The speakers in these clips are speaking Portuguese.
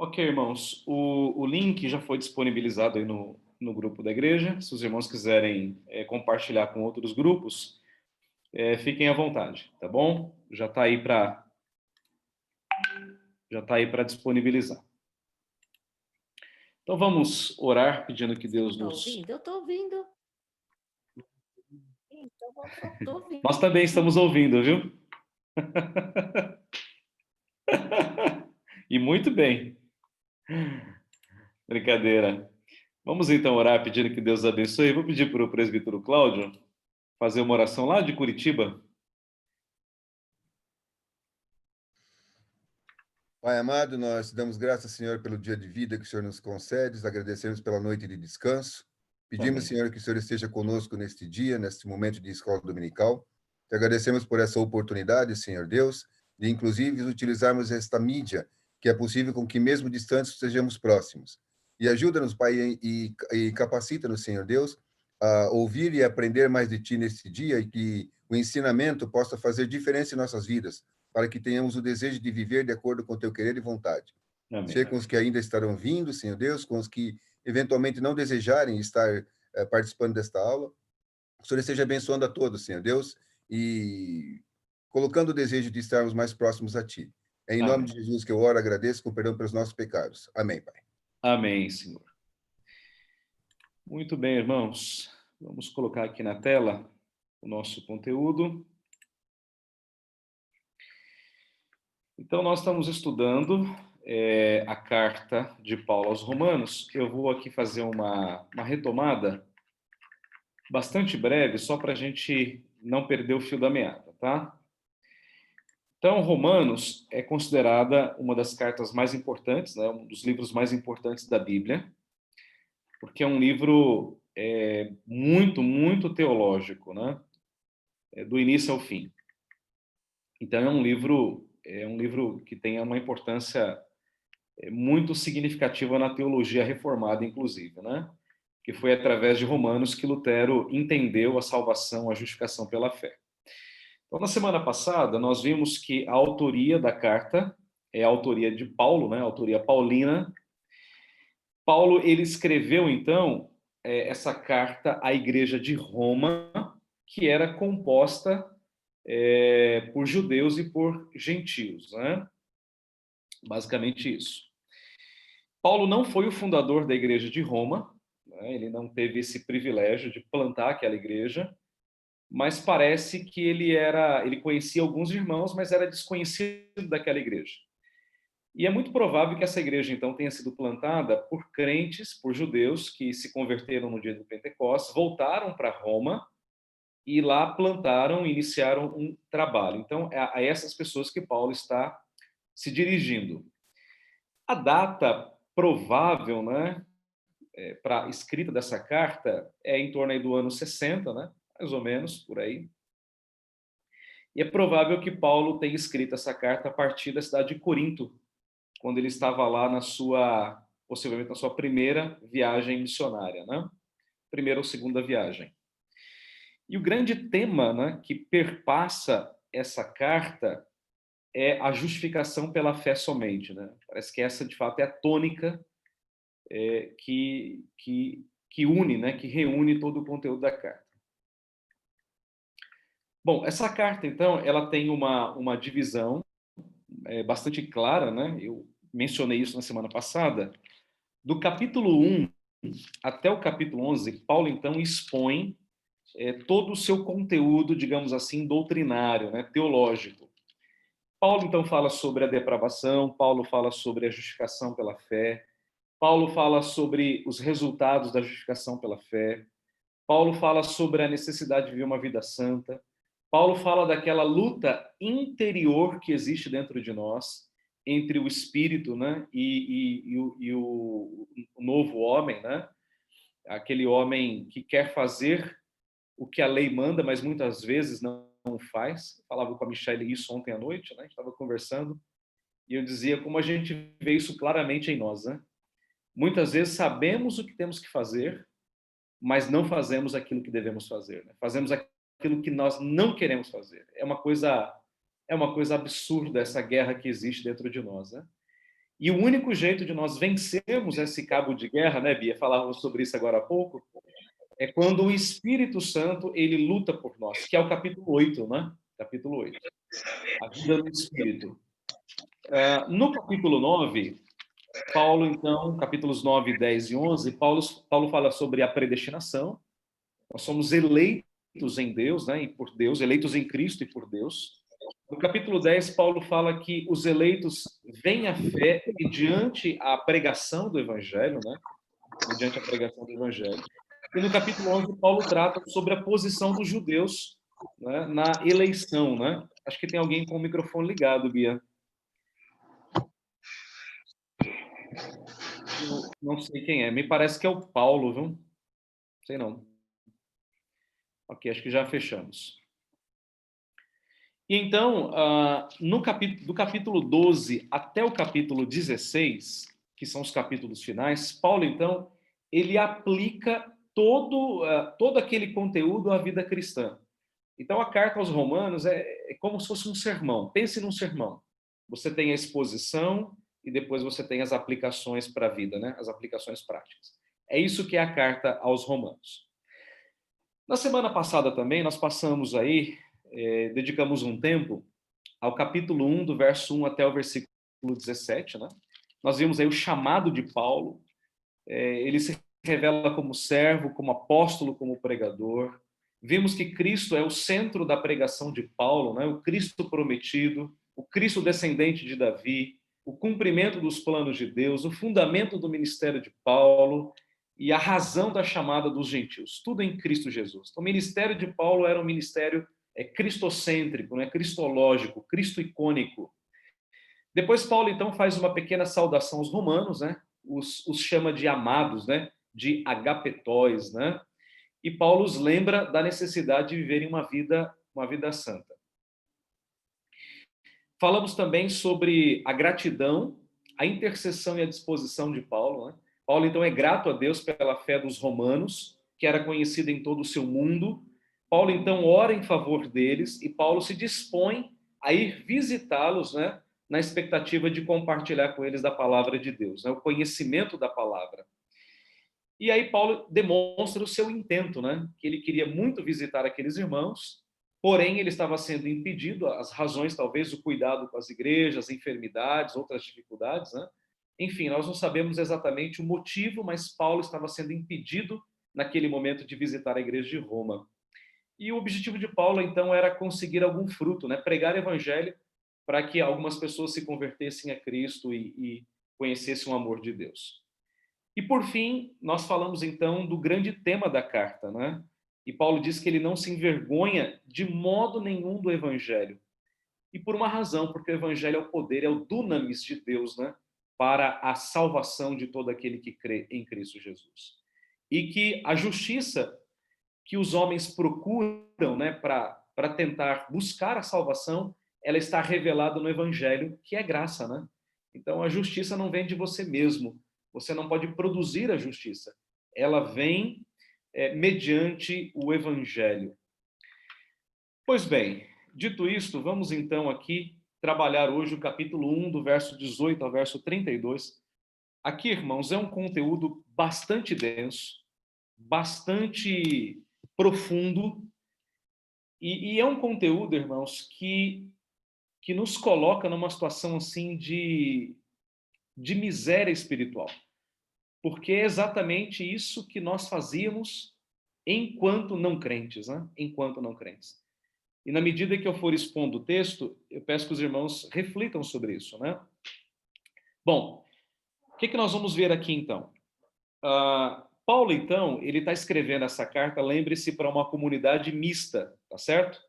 Ok, irmãos, o link já foi disponibilizado aí no grupo da igreja. Se os irmãos quiserem compartilhar com outros grupos, fiquem à vontade, tá bom? Já está aí para disponibilizar. Então vamos orar pedindo que Deus Tá nos... ouvindo? Eu tô ouvindo. Então, tô ouvindo. Nós também estamos ouvindo, viu? E muito bem. Brincadeira. Vamos então orar pedindo que Deus abençoe. Vou pedir para o presbítero Cláudio fazer uma oração lá de Curitiba. Pai amado, nós damos graças, Senhor, pelo dia de vida que o Senhor nos concede, agradecemos pela noite de descanso. Pedimos, Amém. Senhor, que o Senhor esteja conosco neste dia, neste momento de escola dominical. Te agradecemos por essa oportunidade, Senhor Deus, de inclusive utilizarmos esta mídia, que é possível com que mesmo distantes sejamos próximos. E ajuda-nos, Pai, e capacita-nos, Senhor Deus, a ouvir e aprender mais de Ti neste dia e que o ensinamento possa fazer diferença em nossas vidas, para que tenhamos o desejo de viver de acordo com o teu querer e vontade. Amém. Seja com os que ainda estarão vindo, Senhor Deus, com os que eventualmente não desejarem estar participando desta aula. O Senhor esteja abençoando a todos, Senhor Deus, e colocando o desejo de estarmos mais próximos a Ti. É em nome Amém. de Jesus que eu oro, agradeço, com perdão pelos nossos pecados. Amém, Pai. Amém, Senhor. Muito bem, irmãos. Vamos colocar aqui na tela o nosso conteúdo. Então, nós estamos estudando a carta de Paulo aos Romanos. Eu vou aqui fazer uma retomada bastante breve, só para a gente não perder o fio da meada, tá? Então, Romanos é considerada uma das cartas mais importantes, né? Um dos livros mais importantes da Bíblia, porque é um livro muito, muito teológico, né? Do início ao fim. Então é um livro que tem uma importância muito significativa na teologia reformada, inclusive, né? Que foi através de Romanos que Lutero entendeu a salvação, a justificação pela fé. Então, na semana passada, nós vimos que a autoria da carta é a autoria de Paulo, né? A autoria paulina. Paulo, ele escreveu, então, essa carta à igreja de Roma, que era composta por judeus e por gentios, né? Basicamente isso. Paulo não foi o fundador da igreja de Roma, né? Ele não teve esse privilégio de plantar aquela igreja, mas parece que ele conhecia alguns irmãos, mas era desconhecido daquela igreja. E é muito provável que essa igreja, então, tenha sido plantada por crentes, por judeus que se converteram no dia do Pentecostes, voltaram para Roma e lá plantaram, iniciaram um trabalho. Então, é a essas pessoas que Paulo está se dirigindo. A data provável, né, para a escrita dessa carta é em torno aí do ano 60, né, mais ou menos, por aí. E é provável que Paulo tenha escrito essa carta a partir da cidade de Corinto, quando ele estava lá possivelmente na sua primeira viagem missionária, né? Primeira ou segunda viagem. E o grande tema, né, que perpassa essa carta é a justificação pela fé somente, né? Parece que essa, de fato, é a tônica que une, né, que reúne todo o conteúdo da carta. Bom, essa carta, então, ela tem uma divisão bastante clara, né? Eu mencionei isso na semana passada. Do capítulo 1 até o capítulo 11, Paulo, então, expõe todo o seu conteúdo, digamos assim, doutrinário, né, teológico. Paulo, então, fala sobre a depravação, Paulo fala sobre a justificação pela fé, Paulo fala sobre os resultados da justificação pela fé, Paulo fala sobre a necessidade de viver uma vida santa, Paulo fala daquela luta interior que existe dentro de nós, entre o espírito, né, o novo homem, né, aquele homem que quer fazer o que a lei manda, mas muitas vezes não faz. Eu falava com a Michelle isso ontem à noite, né? A gente estava conversando, e eu dizia como a gente vê isso claramente em nós, né? Muitas vezes sabemos o que temos que fazer, mas não fazemos aquilo que devemos fazer, né? Fazemos aquilo que nós não queremos fazer. É uma coisa absurda essa guerra que existe dentro de nós, né? E o único jeito de nós vencermos esse cabo de guerra, né, Bia? Falávamos sobre isso agora há pouco, é quando o Espírito Santo, ele luta por nós, que é o capítulo 8, né? Capítulo 8. A vida no Espírito. No capítulo 9, Paulo, então, capítulos 9, 10 e 11, Paulo fala sobre a predestinação. Nós somos eleitos em Deus, né, e por Deus, eleitos em Cristo e por Deus. No capítulo 10, Paulo fala que os eleitos vêm à fé mediante a pregação do Evangelho, né? Mediante a pregação do Evangelho. E no capítulo 11, Paulo trata sobre a posição dos judeus, né, na eleição, né? Acho que tem alguém com o microfone ligado, Bia. Eu não sei quem é. Me parece que é o Paulo, viu? Sei não. Ok, acho que já fechamos. E então, do capítulo 12 até o capítulo 16, que são os capítulos finais, Paulo, então, ele aplica todo aquele conteúdo à vida cristã. Então, a carta aos Romanos é como se fosse um sermão. Pense num sermão. Você tem a exposição e depois você tem as aplicações para a vida, né? As aplicações práticas. É isso que é a carta aos Romanos. Na semana passada também, nós passamos aí, dedicamos um tempo ao capítulo 1, do verso 1 até o versículo 17, né? Nós vimos aí o chamado de Paulo, ele se revela como servo, como apóstolo, como pregador. Vimos que Cristo é o centro da pregação de Paulo, né? O Cristo prometido, o Cristo descendente de Davi, o cumprimento dos planos de Deus, o fundamento do ministério de Paulo e a razão da chamada dos gentios, tudo em Cristo Jesus. Então, o ministério de Paulo era um ministério cristocêntrico, né? Cristológico, cristo-icônico. Depois Paulo, então, faz uma pequena saudação aos romanos, né? Os chama de amados, né? De agapetóis, né? E Paulo os lembra da necessidade de viverem uma vida santa. Falamos também sobre a gratidão, a intercessão e a disposição de Paulo, né? Paulo, então, é grato a Deus pela fé dos romanos, que era conhecida em todo o seu mundo. Paulo, então, ora em favor deles e Paulo se dispõe a ir visitá-los, né? Na expectativa de compartilhar com eles da palavra de Deus, né? O conhecimento da palavra. E aí Paulo demonstra o seu intento, né? Que ele queria muito visitar aqueles irmãos, porém ele estava sendo impedido, as razões talvez o cuidado com as igrejas, enfermidades, outras dificuldades, né? Enfim, nós não sabemos exatamente o motivo, mas Paulo estava sendo impedido naquele momento de visitar a igreja de Roma. E o objetivo de Paulo então era conseguir algum fruto, né? Pregar o evangelho para que algumas pessoas se convertessem a Cristo e conhecessem o amor de Deus. E, por fim, nós falamos, então, do grande tema da carta, né? E Paulo diz que ele não se envergonha de modo nenhum do evangelho. E por uma razão, porque o evangelho é o poder, é o dunamis de Deus, né? Para a salvação de todo aquele que crê em Cristo Jesus. E que a justiça que os homens procuram, né, para tentar buscar a salvação, ela está revelada no evangelho, que é graça, né? Então, a justiça não vem de você mesmo. Você não pode produzir a justiça. Ela vem mediante o evangelho. Pois bem, dito isto, vamos então aqui trabalhar hoje o capítulo 1, do verso 18 ao verso 32. Aqui, irmãos, é um conteúdo bastante denso, bastante profundo, e é um conteúdo, irmãos, que nos coloca numa situação assim de miséria espiritual. Porque é exatamente isso que nós fazíamos enquanto não crentes, né? Enquanto não crentes. E na medida que eu for expondo o texto, eu peço que os irmãos reflitam sobre isso, né? Bom, o que nós vamos ver aqui então? Paulo, então, ele está escrevendo essa carta, lembre-se, para uma comunidade mista, tá certo?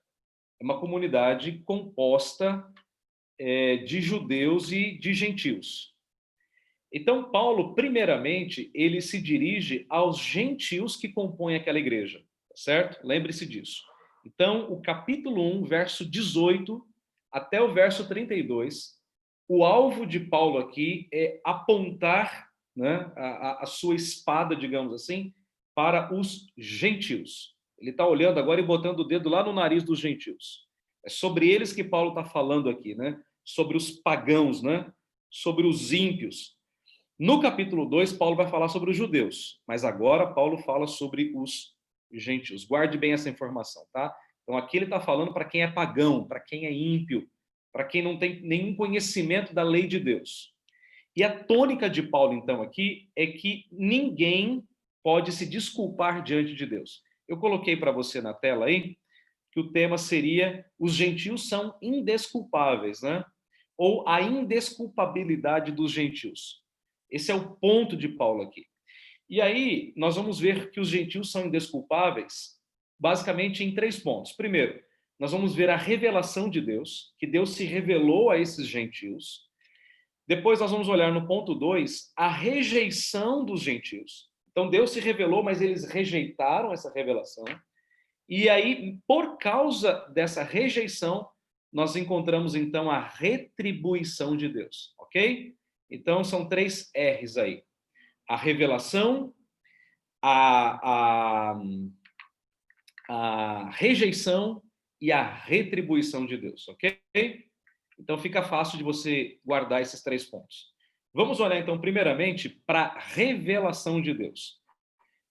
É uma comunidade composta de judeus e de gentios. Então, Paulo, primeiramente, ele se dirige aos gentios que compõem aquela igreja, tá certo? Lembre-se disso. Então, o capítulo 1, verso 18 até o verso 32, o alvo de Paulo aqui é apontar, né, a sua espada, digamos assim, para os gentios. Ele está olhando agora e botando o dedo lá no nariz dos gentios. É sobre eles que Paulo está falando aqui, né? Sobre os pagãos, né? sobre os ímpios. No capítulo 2, Paulo vai falar sobre os judeus, mas agora Paulo fala sobre os gentios. Guarde bem essa informação, tá? Então aqui ele está falando para quem é pagão, para quem é ímpio, para quem não tem nenhum conhecimento da lei de Deus. E a tônica de Paulo, então, aqui é que ninguém pode se desculpar diante de Deus. Eu coloquei para você na tela aí que o tema seria os gentios são indesculpáveis, né? Ou a indesculpabilidade dos gentios. Esse é o ponto de Paulo aqui. E aí, nós vamos ver que os gentios são indesculpáveis, basicamente em 3 pontos. Primeiro, nós vamos ver a revelação de Deus, que Deus se revelou a esses gentios. Depois nós vamos olhar no ponto 2, a rejeição dos gentios. Então Deus se revelou, mas eles rejeitaram essa revelação. E aí, por causa dessa rejeição, nós encontramos então a retribuição de Deus, ok? Então são 3 R's aí. A revelação, a rejeição e a retribuição de Deus, ok? Então fica fácil de você guardar esses 3 pontos. Vamos olhar então primeiramente para a revelação de Deus.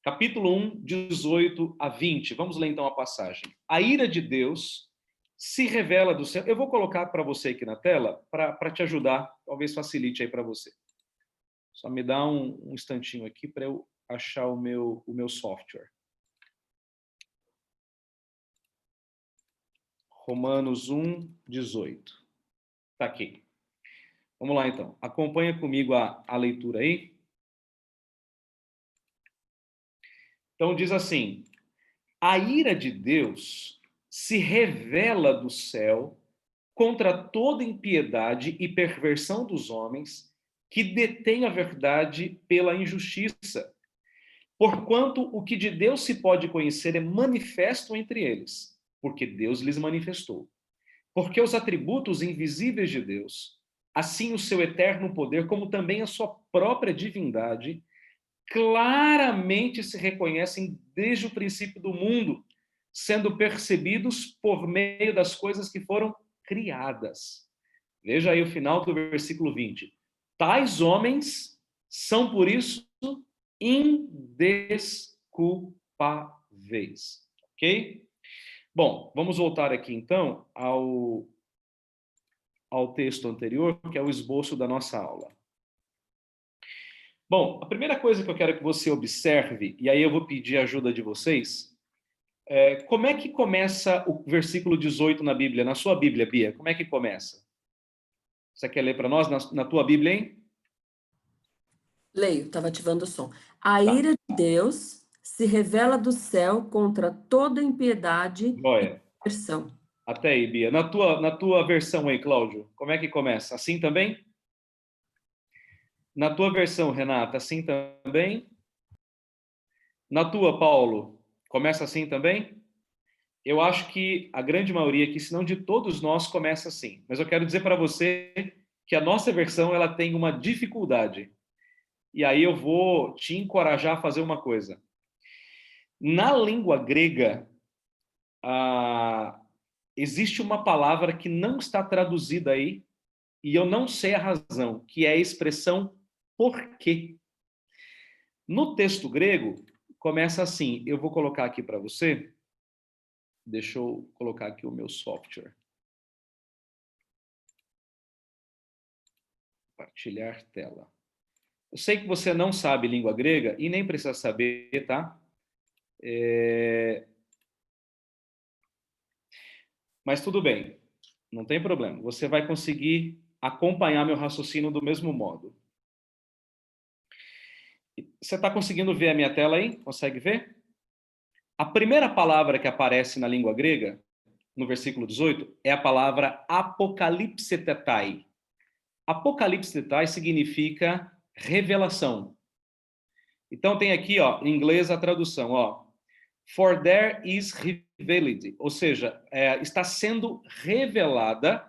Capítulo 1, 18 a 20. Vamos ler então a passagem. A ira de Deus se revela do céu. Eu vou colocar para você aqui na tela para te ajudar, talvez facilite aí para você. Só me dá um instantinho aqui para eu achar o meu software. Romanos 1, 18. Está aqui. Vamos lá, então. Acompanha comigo a leitura aí. Então, diz assim: a ira de Deus se revela do céu contra toda impiedade e perversão dos homens que detêm a verdade pela injustiça. Porquanto o que de Deus se pode conhecer é manifesto entre eles, porque Deus lhes manifestou. Porque os atributos invisíveis de Deus, assim o seu eterno poder, como também a sua própria divindade, claramente se reconhecem desde o princípio do mundo, sendo percebidos por meio das coisas que foram criadas. Veja aí o final do versículo 20. Tais homens são, por isso, indesculpáveis. Ok? Bom, vamos voltar aqui então ao texto anterior, que é o esboço da nossa aula. Bom, a primeira coisa que eu quero que você observe, e aí eu vou pedir a ajuda de vocês, como é que começa o versículo 18 na Bíblia, na sua Bíblia, Bia? Como é que começa? Você quer ler para nós na tua Bíblia, hein? Leio, estava ativando o som. A Tá. ira de Deus se revela do céu contra toda impiedade Olha, e perversão. até aí, Bia. Na tua versão aí, Cláudio, como é que começa? Assim também? Na tua versão, Renata, assim também? Na tua, Paulo, começa assim também? Eu acho que a grande maioria aqui, se não de todos nós, começa assim. Mas eu quero dizer para você que a nossa versão ela tem uma dificuldade. E aí eu vou te encorajar a fazer uma coisa. Na língua grega, existe uma palavra que não está traduzida aí, e eu não sei a razão, que é a expressão porquê. No texto grego, começa assim, eu vou colocar aqui para você, deixa eu colocar aqui o meu software. Compartilhar tela. Eu sei que você não sabe língua grega, e nem precisa saber, tá? Mas tudo bem, não tem problema. Você vai conseguir acompanhar meu raciocínio do mesmo modo. Você está conseguindo ver a minha tela aí? Consegue ver? A primeira palavra que aparece na língua grega, no versículo 18, é a palavra apocalipsetetai. Apocalipsetetai significa revelação. Então tem aqui, ó, em inglês a tradução, ó, for there is revealed, ou seja, está sendo revelada.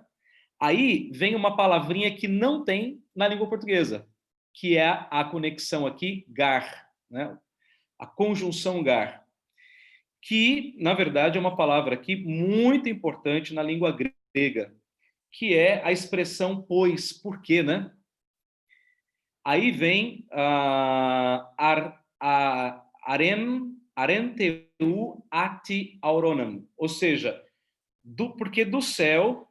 Aí vem uma palavrinha que não tem na língua portuguesa, que é a conexão aqui, gar, né? A conjunção gar, que, na verdade, é uma palavra aqui muito importante na língua grega, que é a expressão pois, por quê, né? Aí vem arenteu ati auronam, ou seja, porque do céu,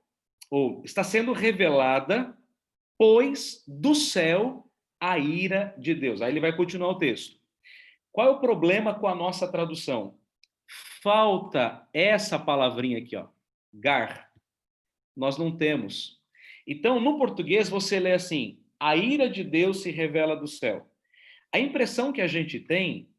ou está sendo revelada, pois do céu a ira de Deus. Aí ele vai continuar o texto. Qual é o problema com a nossa tradução? Falta essa palavrinha aqui, ó, gar. Nós não temos. Então, no português, você lê assim: a ira de Deus se revela do céu. A impressão que a gente tem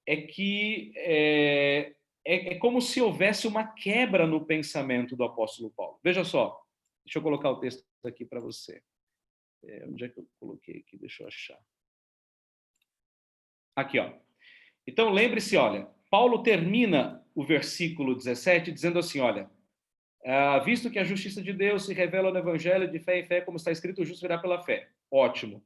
é que é como se houvesse uma quebra no pensamento do apóstolo Paulo. Veja só, deixa eu colocar o texto aqui para você. Onde é que eu coloquei aqui? Deixa eu achar. Aqui, ó. Então, lembre-se, olha, Paulo termina o versículo 17 dizendo assim, olha, visto que a justiça de Deus se revela no evangelho de fé em fé, como está escrito, o justo virá pela fé. Ótimo.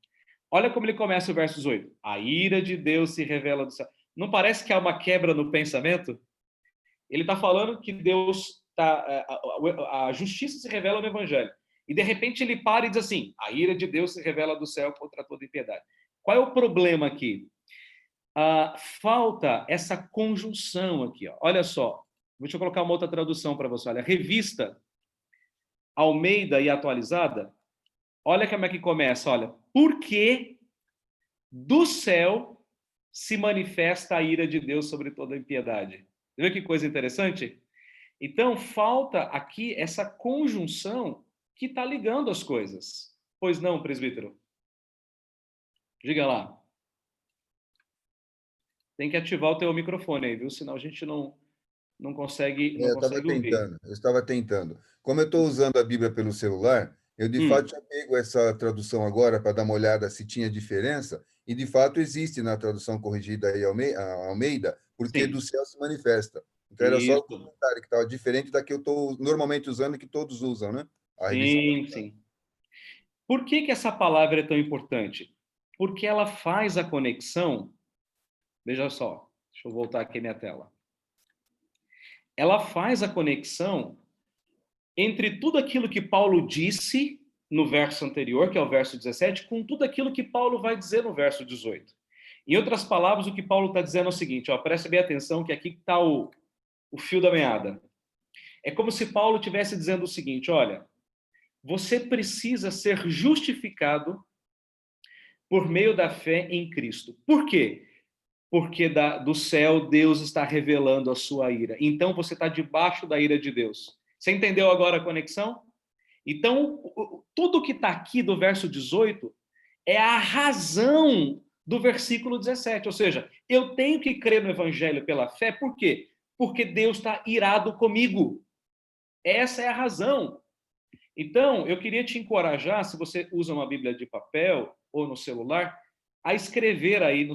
Olha como ele começa o verso 18. A ira de Deus se revela do céu. Não parece que há uma quebra no pensamento? Ele está falando que Deus a justiça se revela no evangelho. E de repente ele para e diz assim: a ira de Deus se revela do céu contra toda impiedade. Qual é o problema aqui? Falta essa conjunção aqui. Ó. Olha só, deixa eu colocar uma outra tradução para você. Olha, revista Almeida e atualizada. Olha como é que começa. Olha, porque do céu se manifesta a ira de Deus sobre toda a impiedade. Viu que coisa interessante? Então, falta aqui essa conjunção que está ligando as coisas. Pois não, presbítero? Diga lá. Tem que ativar o teu microfone aí, viu? Senão a gente não consegue, não consegue ouvir. Eu estava tentando. Como eu estou usando a Bíblia pelo celular, eu de fato já pego essa tradução agora para dar uma olhada se tinha diferença, e de fato existe na tradução corrigida aí Almeida, porque Sim. do céu se manifesta. Então era só o comentário que estava diferente da que eu estou normalmente usando e que todos usam, né? A revista. Sim. Por que essa palavra é tão importante? Porque ela faz a conexão. Veja só, deixa eu voltar aqui minha tela. Ela faz a conexão entre tudo aquilo que Paulo disse no verso anterior, que é o verso 17, com tudo aquilo que Paulo vai dizer no verso 18. Em outras palavras, o que Paulo está dizendo é o seguinte, ó, preste bem atenção que aqui está o fio da meada. É como se Paulo estivesse dizendo o seguinte, olha, você precisa ser justificado por meio da fé em Cristo. Por quê? Porque do céu Deus está revelando a sua ira. Então você está debaixo da ira de Deus. Você entendeu agora a conexão? Então, tudo que está aqui do verso 18 é a razão do versículo 17. Ou seja, eu tenho que crer no evangelho pela fé, por quê? Porque Deus está irado comigo. Essa é a razão. Então, eu queria te encorajar, se você usa uma Bíblia de papel ou no celular, a escrever aí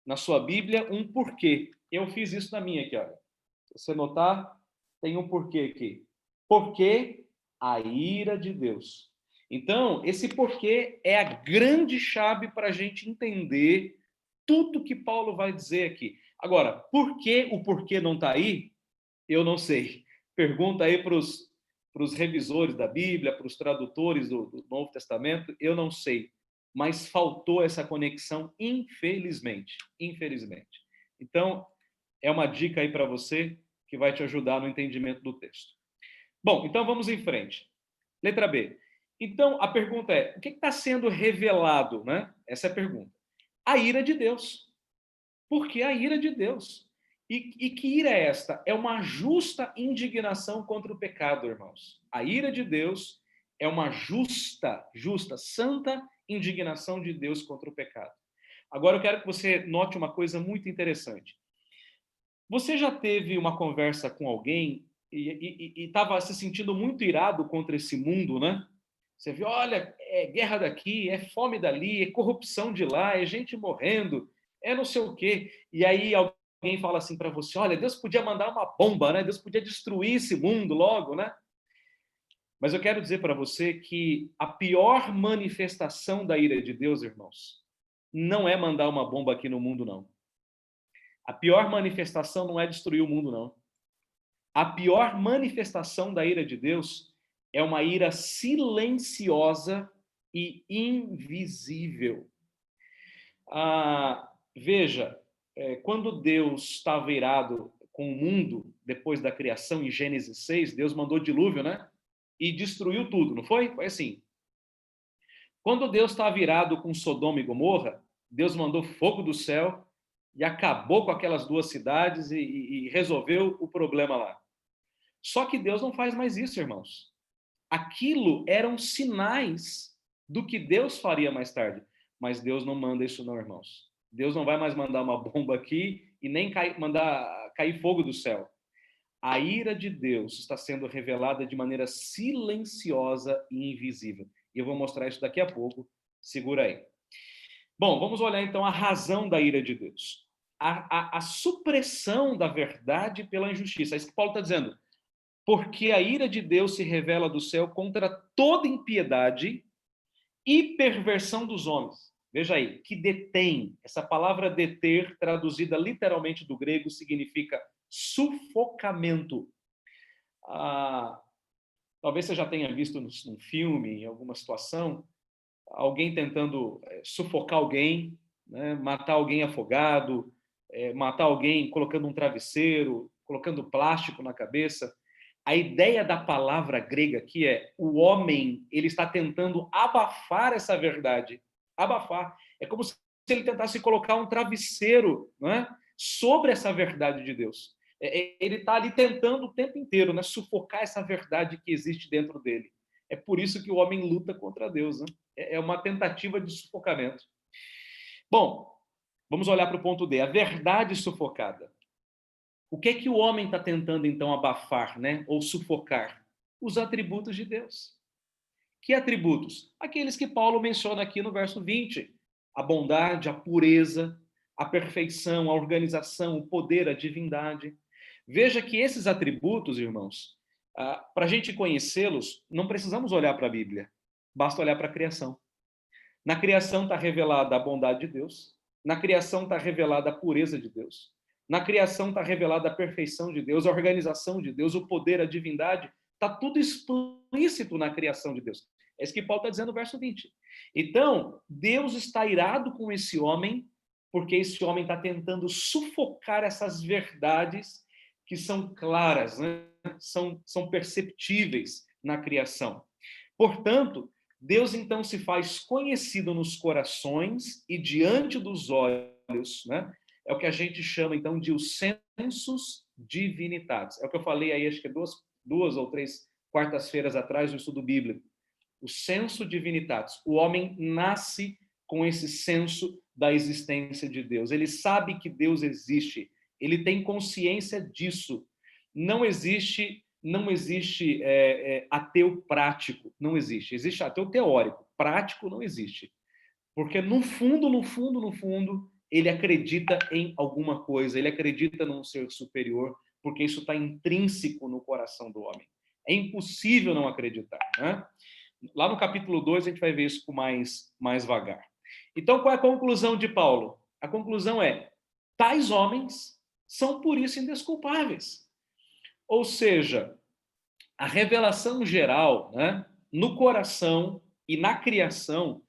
na sua Bíblia um porquê. Eu fiz isso na minha aqui, olha. Se você notar, tem um porquê aqui. Porquê a ira de Deus. Então, esse porquê é a grande chave para a gente entender tudo que Paulo vai dizer aqui. Agora, por que o porquê não está aí? Eu não sei. Pergunta aí para os revisores da Bíblia, para os tradutores do Novo Testamento, eu não sei. Mas faltou essa conexão, infelizmente. Infelizmente. Então, é uma dica aí para você que vai te ajudar no entendimento do texto. Bom, então vamos em frente. Letra B. Então, a pergunta é, o que está sendo revelado, né? Essa é a pergunta. A ira de Deus. Por que a ira de Deus? E que ira é esta? É uma justa indignação contra o pecado, irmãos. A ira de Deus é uma justa, santa indignação de Deus contra o pecado. Agora eu quero que você note uma coisa muito interessante. Você já teve uma conversa com alguém e estava se sentindo muito irado contra esse mundo, né? Você viu, olha, é guerra daqui, é fome dali, é corrupção de lá, é gente morrendo, é não sei o quê. E aí alguém fala assim para você, olha, Deus podia mandar uma bomba, né? Deus podia destruir esse mundo logo, né? Mas eu quero dizer para você que a pior manifestação da ira de Deus, irmãos, não é mandar uma bomba aqui no mundo, não. A pior manifestação não é destruir o mundo, não. A pior manifestação da ira de Deus é uma ira silenciosa e invisível. Veja, quando Deus estava irado com o mundo, depois da criação, em Gênesis 6, Deus mandou dilúvio, né? E destruiu tudo, não foi? Foi assim. Quando Deus estava irado com Sodoma e Gomorra, Deus mandou fogo do céu e acabou com aquelas duas cidades e resolveu o problema lá. Só que Deus não faz mais isso, irmãos. Aquilo eram sinais do que Deus faria mais tarde. Mas Deus não manda isso não, irmãos. Deus não vai mais mandar uma bomba aqui e nem mandar cair fogo do céu. A ira de Deus está sendo revelada de maneira silenciosa e invisível. E eu vou mostrar isso daqui a pouco. Segura aí. Bom, vamos olhar então a razão da ira de Deus. A supressão da verdade pela injustiça. É isso que Paulo está dizendo. Porque a ira de Deus se revela do céu contra toda impiedade e perversão dos homens. Veja aí, que detém. Essa palavra deter, traduzida literalmente do grego, significa sufocamento. Talvez você já tenha visto num filme, em alguma situação, alguém tentando sufocar alguém, né, matar alguém afogado, matar alguém colocando um travesseiro, colocando plástico na cabeça. A ideia da palavra grega aqui é o homem, ele está tentando abafar essa verdade. Abafar. É como se ele tentasse colocar um travesseiro, não é, sobre essa verdade de Deus. Ele está ali tentando o tempo inteiro, né, sufocar essa verdade que existe dentro dele. É por isso que o homem luta contra Deus. Né? É uma tentativa de sufocamento. Bom, vamos olhar para o ponto D. A verdade sufocada. O que é que o homem está tentando, então, abafar, né? Ou sufocar? Os atributos de Deus. Que atributos? Aqueles que Paulo menciona aqui no verso 20. A bondade, a pureza, a perfeição, a organização, o poder, a divindade. Veja que esses atributos, irmãos, para a gente conhecê-los, não precisamos olhar para a Bíblia. Basta olhar para a criação. Na criação está revelada a bondade de Deus. Na criação está revelada a pureza de Deus. Na criação está revelada a perfeição de Deus, a organização de Deus, o poder, a divindade. Está tudo explícito na criação de Deus. É isso que Paulo está dizendo no verso 20. Então, Deus está irado com esse homem, porque esse homem está tentando sufocar essas verdades que são claras, né? São perceptíveis na criação. Portanto, Deus então se faz conhecido nos corações e diante dos olhos, né? É o que a gente chama, então, de os sensus divinitatis. É o que eu falei aí, acho que duas ou três quartas-feiras atrás, no estudo bíblico. O senso divinitatis. O homem nasce com esse senso da existência de Deus. Ele sabe que Deus existe. Ele tem consciência disso. Não existe ateu prático. Não existe. Existe ateu teórico. Prático não existe. Porque no fundo, ele acredita em alguma coisa, ele acredita num ser superior, porque isso está intrínseco no coração do homem. É impossível não acreditar. Né? Lá no capítulo 2, a gente vai ver isso com mais vagar. Então, qual é a conclusão de Paulo? A conclusão é, tais homens são por isso indesculpáveis. Ou seja, a revelação geral, né, no coração e na criação,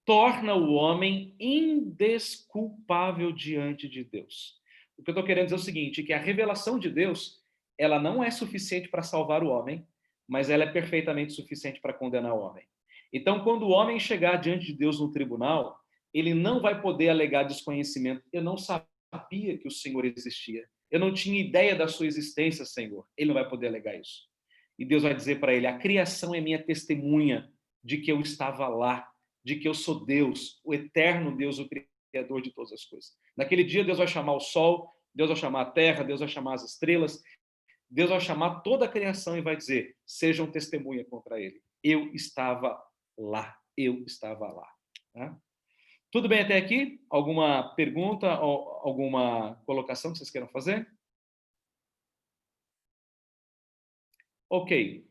torna o homem indesculpável diante de Deus. O que eu estou querendo dizer é o seguinte, que a revelação de Deus, ela não é suficiente para salvar o homem, mas ela é perfeitamente suficiente para condenar o homem. Então, quando o homem chegar diante de Deus no tribunal, ele não vai poder alegar desconhecimento. Eu não sabia que o Senhor existia. Eu não tinha ideia da sua existência, Senhor. Ele não vai poder alegar isso. E Deus vai dizer para ele, a criação é minha testemunha de que eu estava lá, de que eu sou Deus, o eterno Deus, o Criador de todas as coisas. Naquele dia, Deus vai chamar o sol, Deus vai chamar a terra, Deus vai chamar as estrelas, Deus vai chamar toda a criação e vai dizer, sejam testemunha contra ele. Eu estava lá, eu estava lá. Tá? Tudo bem até aqui? Alguma pergunta ou alguma colocação que vocês queiram fazer? Ok.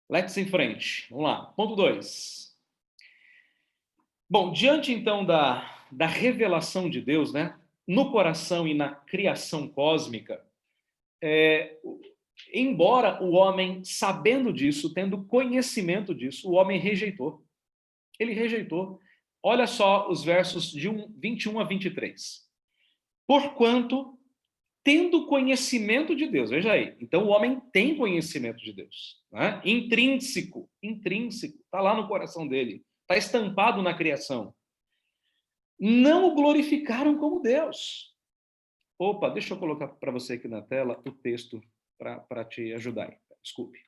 Let's em frente. Vamos lá. Ponto 2. Bom, diante então da revelação de Deus, né, no coração e na criação cósmica, embora o homem, sabendo disso, tendo conhecimento disso, o homem rejeitou. Ele rejeitou. Olha só os versos de 21 a 23. Porquanto, tendo conhecimento de Deus, veja aí, então o homem tem conhecimento de Deus, né? Intrínseco, está lá no coração dele, está estampado na criação. Não o glorificaram como Deus. Opa, deixa eu colocar para você aqui na tela o texto para te ajudar aí. Desculpe.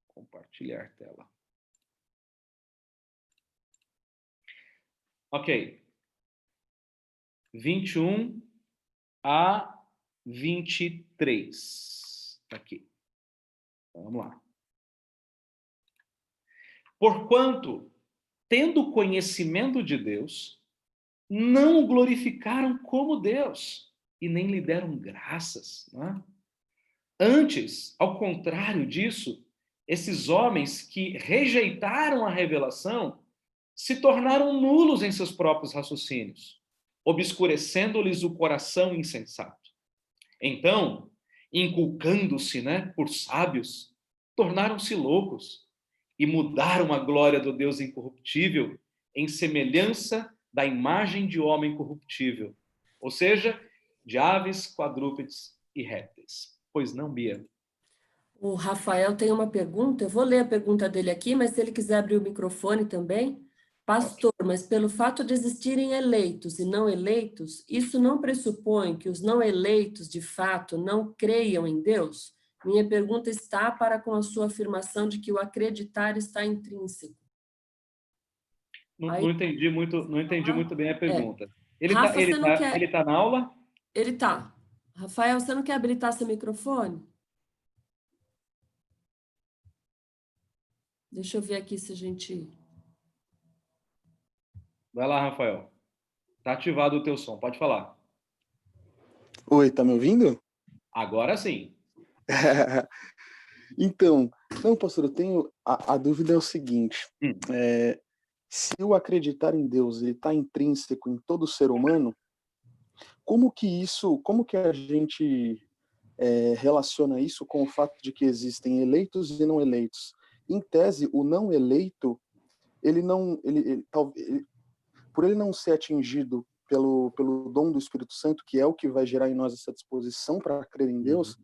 Compartilhar tela. Ok. 21 a 23. Aqui. Então, vamos lá. Porquanto, tendo conhecimento de Deus, não o glorificaram como Deus e nem lhe deram graças. Né? Antes, ao contrário disso, esses homens que rejeitaram a revelação se tornaram nulos em seus próprios raciocínios, obscurecendo-lhes o coração insensato. Então, inculcando-se, por sábios, tornaram-se loucos e mudaram a glória do Deus incorruptível em semelhança da imagem de homem corruptível, ou seja, de aves, quadrúpedes e répteis. Pois não, Bia? O Rafael tem uma pergunta, eu vou ler a pergunta dele aqui, mas se ele quiser abrir o microfone também. Pastor, mas pelo fato de existirem eleitos e não eleitos, isso não pressupõe que os não eleitos, de fato, não creiam em Deus? Minha pergunta está para com a sua afirmação de que o acreditar está intrínseco. Não entendi muito bem a pergunta. Rafa, você não quer... Ele tá na aula? Ele tá. Rafael, você não quer habilitar seu microfone? Deixa eu ver aqui se a gente... Vai lá, Rafael. Tá ativado o teu som, pode falar. Oi, tá me ouvindo? Agora sim. Então, não, pastor, eu tenho... A dúvida é o seguinte. Se o acreditar em Deus ele está intrínseco em todo ser humano, como que a gente relaciona isso com o fato de que existem eleitos e não eleitos? Em tese, o não eleito, por ele não ser atingido pelo dom do Espírito Santo, que é o que vai gerar em nós essa disposição para crer em Deus,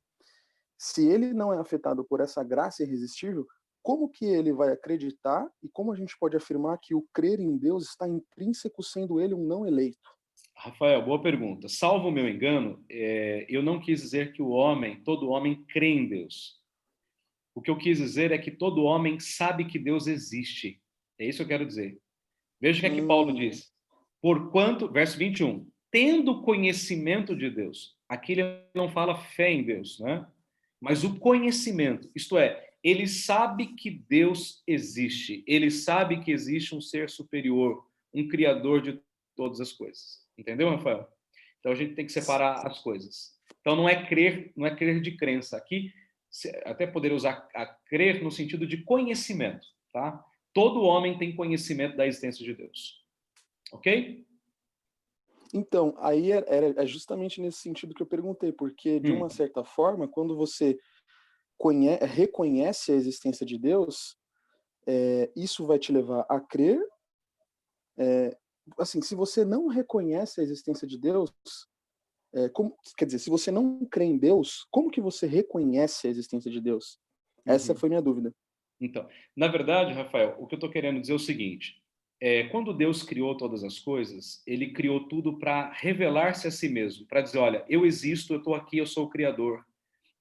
se ele não é afetado por essa graça irresistível, como que ele vai acreditar e como a gente pode afirmar que o crer em Deus está intrínseco sendo ele um não eleito? Rafael, boa pergunta. Salvo o meu engano, eu não quis dizer que todo homem crê em Deus. O que eu quis dizer é que todo homem sabe que Deus existe. É isso que eu quero dizer. Veja o que é que Paulo diz. Porquanto, verso 21, tendo conhecimento de Deus. Aqui ele não fala fé em Deus, né? Mas o conhecimento, isto é, ele sabe que Deus existe. Ele sabe que existe um ser superior, um criador de todas as coisas. Entendeu, Rafael? Então a gente tem que separar as coisas. Então não é crer de crença. Aqui até poder usar a crer no sentido de conhecimento, tá? Todo homem tem conhecimento da existência de Deus. Ok? Então, aí é justamente nesse sentido que eu perguntei, porque de uma certa forma, quando você reconhece a existência de Deus, isso vai te levar a crer. Assim, se você não reconhece a existência de Deus, quer dizer, se você não crê em Deus, como que você reconhece a existência de Deus? Essa foi minha dúvida. Então, na verdade, Rafael, o que eu estou querendo dizer é o seguinte: quando Deus criou todas as coisas, ele criou tudo para revelar-se a si mesmo, para dizer, olha, eu existo, eu estou aqui, eu sou o Criador.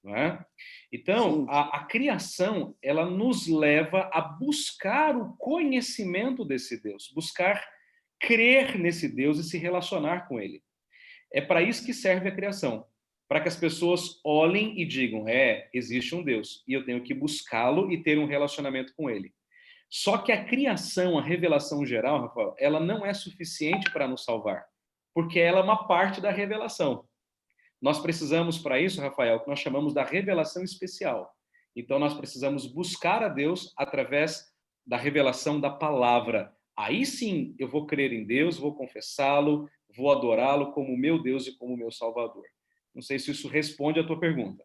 Não é? Então, a criação, ela nos leva a buscar o conhecimento desse Deus, buscar crer nesse Deus e se relacionar com ele. É para isso que serve a criação, para que as pessoas olhem e digam, existe um Deus, e eu tenho que buscá-lo e ter um relacionamento com ele. Só que a criação, a revelação geral, Rafael, ela não é suficiente para nos salvar, porque ela é uma parte da revelação. Nós precisamos, para isso, Rafael, que nós chamamos da revelação especial. Então, nós precisamos buscar a Deus através da revelação da palavra. Aí sim, eu vou crer em Deus, vou confessá-lo, vou adorá-lo como meu Deus e como meu Salvador. Não sei se isso responde a tua pergunta.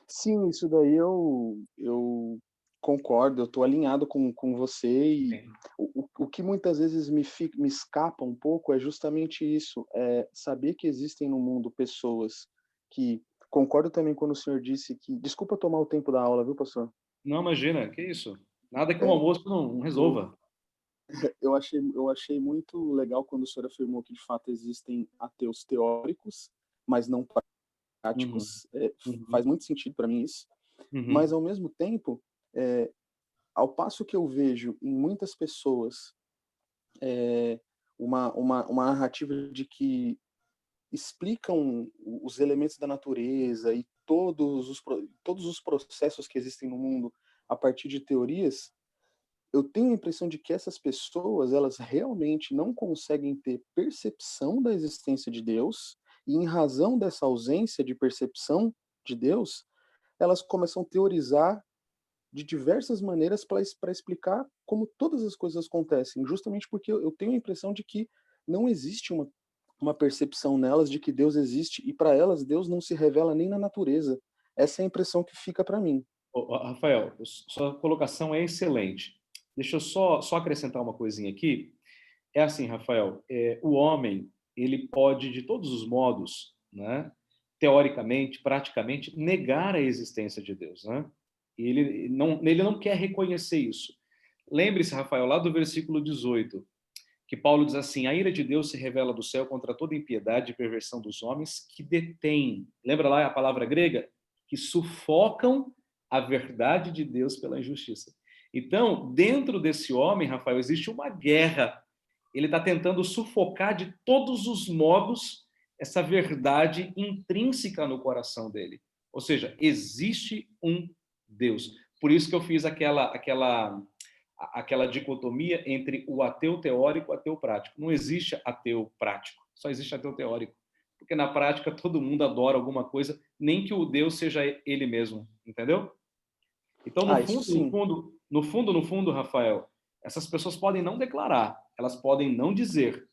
Sim, isso daí eu Concordo, eu estou alinhado com você e Sim. o que muitas vezes me escapa um pouco é justamente isso, é saber que existem no mundo pessoas que concordo também quando o senhor disse que desculpa tomar o tempo da aula, viu, pastor? Não, imagina, que isso? Nada que um É, almoço não resolva. eu achei muito legal quando o senhor afirmou que de fato existem ateus teóricos, mas não Uhum, práticos. uhum, Faz muito sentido para mim isso. Mas uhum. ao mesmo tempo, ao passo que eu vejo em muitas pessoas uma narrativa de que explicam os elementos da natureza e todos os processos que existem no mundo a partir de teorias, eu tenho a impressão de que essas pessoas, elas realmente não conseguem ter percepção da existência de Deus, e em razão dessa ausência de percepção de Deus, elas começam a teorizar de diversas maneiras para explicar como todas as coisas acontecem, justamente porque eu tenho a impressão de que não existe uma percepção nelas de que Deus existe, e para elas Deus não se revela nem na natureza. Essa é a impressão que fica para mim. Ô, Rafael, sua colocação é excelente. Deixa eu só acrescentar uma coisinha aqui. É assim, Rafael, o homem, ele pode, de todos os modos, né, teoricamente, praticamente, negar a existência de Deus, né? Ele não quer reconhecer isso. Lembre-se, Rafael, lá do versículo 18, que Paulo diz assim: a ira de Deus se revela do céu contra toda impiedade e perversão dos homens que detêm. Lembra lá a palavra grega? Que sufocam a verdade de Deus pela injustiça. Então, dentro desse homem, Rafael, existe uma guerra. Ele está tentando sufocar de todos os modos essa verdade intrínseca no coração dele. Ou seja, existe um Deus. Por isso que eu fiz aquela dicotomia entre o ateu teórico e o ateu prático. Não existe ateu prático, só existe ateu teórico. Porque na prática todo mundo adora alguma coisa, nem que o Deus seja ele mesmo, entendeu? Então, no Ah, isso fundo, no sim. fundo, no fundo, no fundo, Rafael, essas pessoas podem não declarar, elas podem não dizer,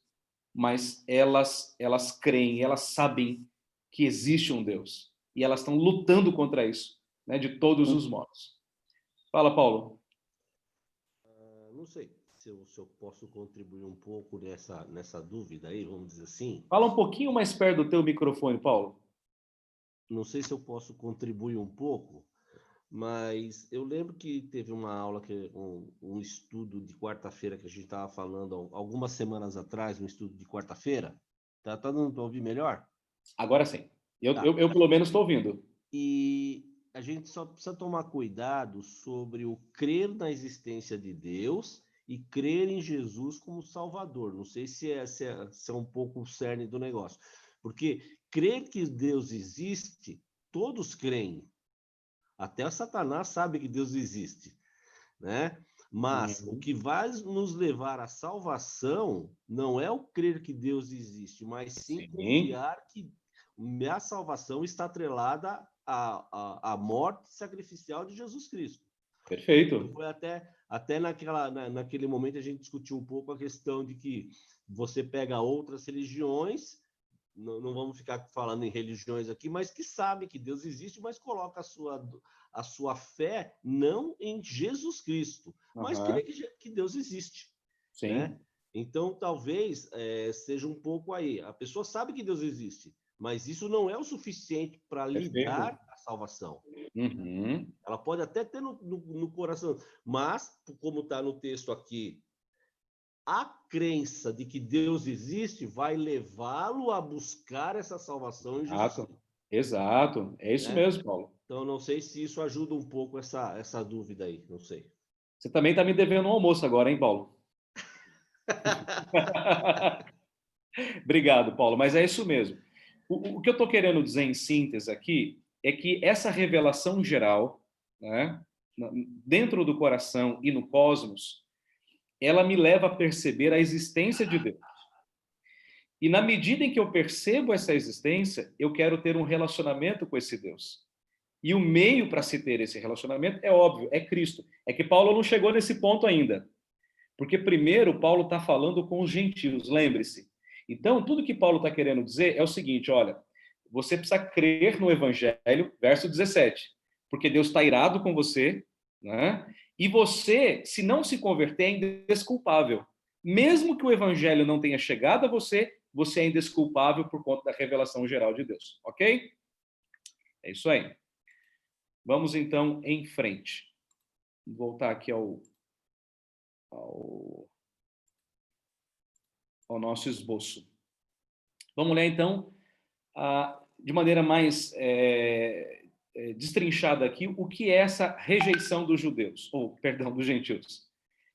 mas elas creem, elas sabem que existe um Deus. E elas estão lutando contra isso, né, de todos os modos. Fala, Paulo. Não sei se eu posso contribuir um pouco nessa dúvida aí, vamos dizer assim. Fala um pouquinho mais perto do teu microfone, Paulo. Não sei se eu posso contribuir um pouco, mas eu lembro que teve uma aula, um estudo de quarta-feira que a gente estava falando algumas semanas atrás, um estudo de quarta-feira. Tá dando para ouvir melhor? Agora sim. Tá. Eu pelo menos estou ouvindo. E a gente só precisa tomar cuidado sobre o crer na existência de Deus e crer em Jesus como Salvador. Não sei se é um pouco o cerne do negócio. Porque crer que Deus existe, todos creem. Até o Satanás sabe que Deus existe, né? Mas o que vai nos levar à salvação não é o crer que Deus existe, mas sim Sim, confiar que a salvação está atrelada à morte sacrificial de Jesus Cristo. perfeito. Foi até naquele momento a gente discutiu um pouco a questão de que você pega outras religiões, não vamos ficar falando em religiões aqui, mas que sabe que Deus existe, mas coloca a sua fé não em Jesus Cristo, mas crê que Deus existe, né? Sim, Então, talvez seja um pouco aí. A pessoa sabe que Deus existe, mas isso não é o suficiente para lhe perfeito. dar a salvação. Uhum. Ela pode até ter no coração, mas, como está no texto aqui, a crença de que Deus existe vai levá-lo a buscar essa salvação em Jesus Exato. Cristo, Exato. É isso né? mesmo, Paulo. Então, não sei se isso ajuda um pouco essa dúvida aí, não sei. Você também está me devendo um almoço agora, hein, Paulo? Obrigado, Paulo, mas é isso mesmo. O que eu estou querendo dizer em síntese aqui é que essa revelação geral, né, dentro do coração e no cosmos, ela me leva a perceber a existência de Deus. E na medida em que eu percebo essa existência, eu quero ter um relacionamento com esse Deus. E o meio para se ter esse relacionamento é óbvio, é Cristo. É que Paulo não chegou nesse ponto ainda. Porque primeiro Paulo está falando com os gentios, lembre-se. Então, tudo que Paulo está querendo dizer é o seguinte, olha, você precisa crer no evangelho, verso 17, porque Deus está irado com você, né? E você, se não se converter, é indesculpável. Mesmo que o evangelho não tenha chegado a você, você é indesculpável por conta da revelação geral de Deus, ok? É isso aí. Vamos então em frente. Vou voltar aqui ao nosso esboço. Vamos ler então, de maneira mais destrinchada aqui, o que é essa rejeição dos judeus, ou, perdão, dos gentios.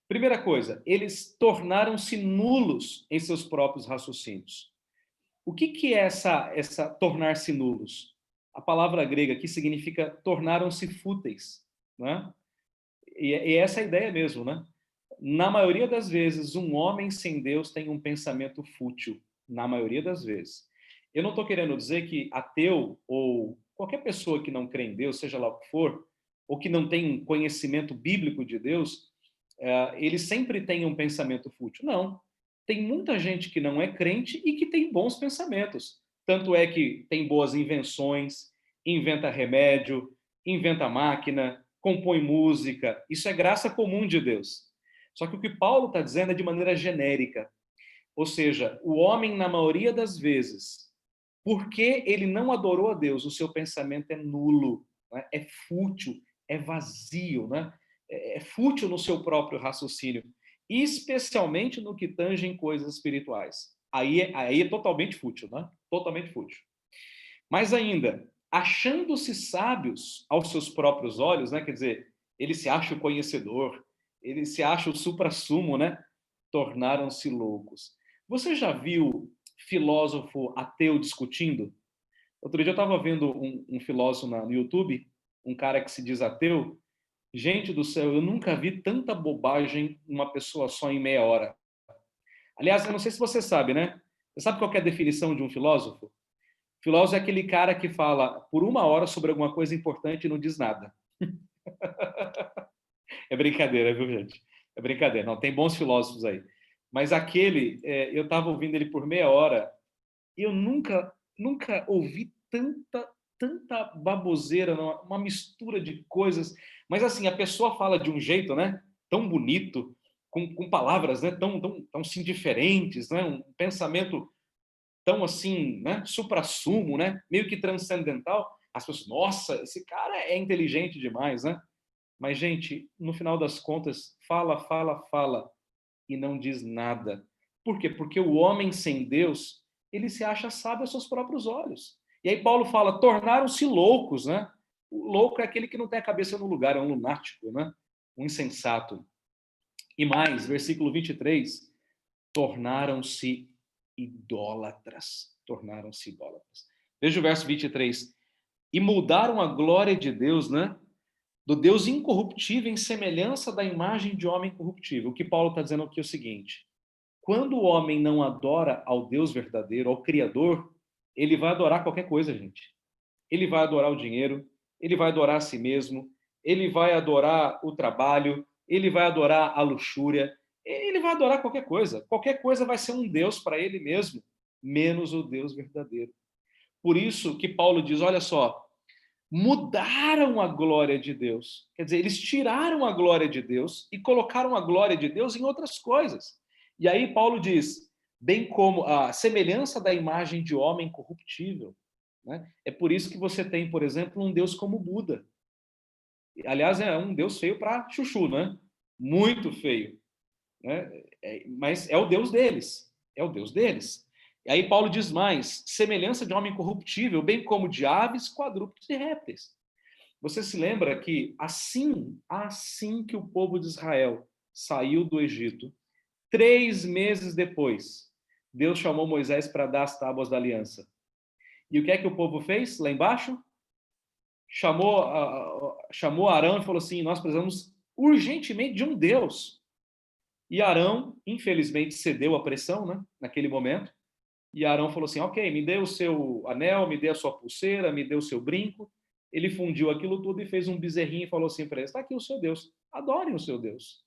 Primeira coisa, eles tornaram-se nulos em seus próprios raciocínios. O que é essa tornar-se nulos? A palavra grega aqui significa tornaram-se fúteis, né? E essa é a ideia mesmo, né? Na maioria das vezes, um homem sem Deus tem um pensamento fútil, na maioria das vezes. Eu não estou querendo dizer que ateu ou qualquer pessoa que não crê em Deus, seja lá o que for, ou que não tem um conhecimento bíblico de Deus, ele sempre tem um pensamento fútil. Não. Tem muita gente que não é crente e que tem bons pensamentos. Tanto é que tem boas invenções, inventa remédio, inventa máquina, compõe música. Isso é graça comum de Deus. Só que o que Paulo está dizendo é de maneira genérica. Ou seja, o homem, na maioria das vezes, porque ele não adorou a Deus, o seu pensamento é nulo, né? É fútil, é vazio, né? É fútil no seu próprio raciocínio, especialmente no que tange em coisas espirituais. Aí é totalmente fútil, né? Totalmente fútil. Mas ainda, achando-se sábios aos seus próprios olhos, né? Quer dizer, ele se acha o conhecedor, ele se acha o suprassumo, né? Tornaram-se loucos. Você já viu filósofo ateu discutindo? Outro dia eu estava vendo um filósofo no YouTube, um cara que se diz ateu. Gente do céu, eu nunca vi tanta bobagem numa pessoa só em meia hora. Aliás, eu não sei se você sabe, né? Você sabe qual é a definição de um filósofo? Filósofo é aquele cara que fala por uma hora sobre alguma coisa importante e não diz nada. É brincadeira, viu, gente? É brincadeira. Não, tem bons filósofos aí. Mas aquele, eu estava ouvindo ele por meia hora e eu nunca ouvi tanta baboseira, uma mistura de coisas. Mas assim, a pessoa fala de um jeito, né? Tão bonito, com palavras, né? Tão assim, diferentes, né? Um pensamento tão assim, né? Suprassumo, né? Meio que transcendental. As pessoas, nossa, esse cara é inteligente demais, né? Mas, gente, no final das contas, fala e não diz nada. Por quê? Porque o homem sem Deus, ele se acha sábio aos seus próprios olhos. E aí Paulo fala, tornaram-se loucos, né? O louco é aquele que não tem a cabeça no lugar, é um lunático, né? Um insensato. E mais, versículo 23, tornaram-se idólatras. Tornaram-se idólatras. Veja o verso 23. E mudaram a glória de Deus, né? Do Deus incorruptível em semelhança da imagem de homem corruptível. O que Paulo está dizendo aqui é o seguinte: quando o homem não adora ao Deus verdadeiro, ao Criador, ele vai adorar qualquer coisa, gente. Ele vai adorar o dinheiro, ele vai adorar a si mesmo, ele vai adorar o trabalho, ele vai adorar a luxúria, ele vai adorar qualquer coisa. Qualquer coisa vai ser um Deus para ele mesmo, menos o Deus verdadeiro. Por isso que Paulo diz, olha só, mudaram a glória de Deus. Quer dizer, eles tiraram a glória de Deus e colocaram a glória de Deus em outras coisas. E aí Paulo diz, bem como a semelhança da imagem de homem corruptível. Né? É por isso que você tem, por exemplo, um Deus como Buda. Aliás, é um Deus feio para chuchu, né? Muito feio. Né? Mas é o Deus deles. É o Deus deles. E aí Paulo diz mais, semelhança de homem corruptível, bem como de aves, quadrúpedes e répteis. Você se lembra que assim que o povo de Israel saiu do Egito, 3 meses depois, Deus chamou Moisés para dar as tábuas da aliança. E o que é que o povo fez lá embaixo? Chamou Arão e falou assim, nós precisamos urgentemente de um Deus. E Arão, infelizmente, cedeu à pressão, né, naquele momento. E Arão falou assim, ok, me dê o seu anel, me dê a sua pulseira, me dê o seu brinco. Ele fundiu aquilo tudo e fez um bezerrinho e falou assim para eles, está aqui o seu Deus, adorem o seu Deus.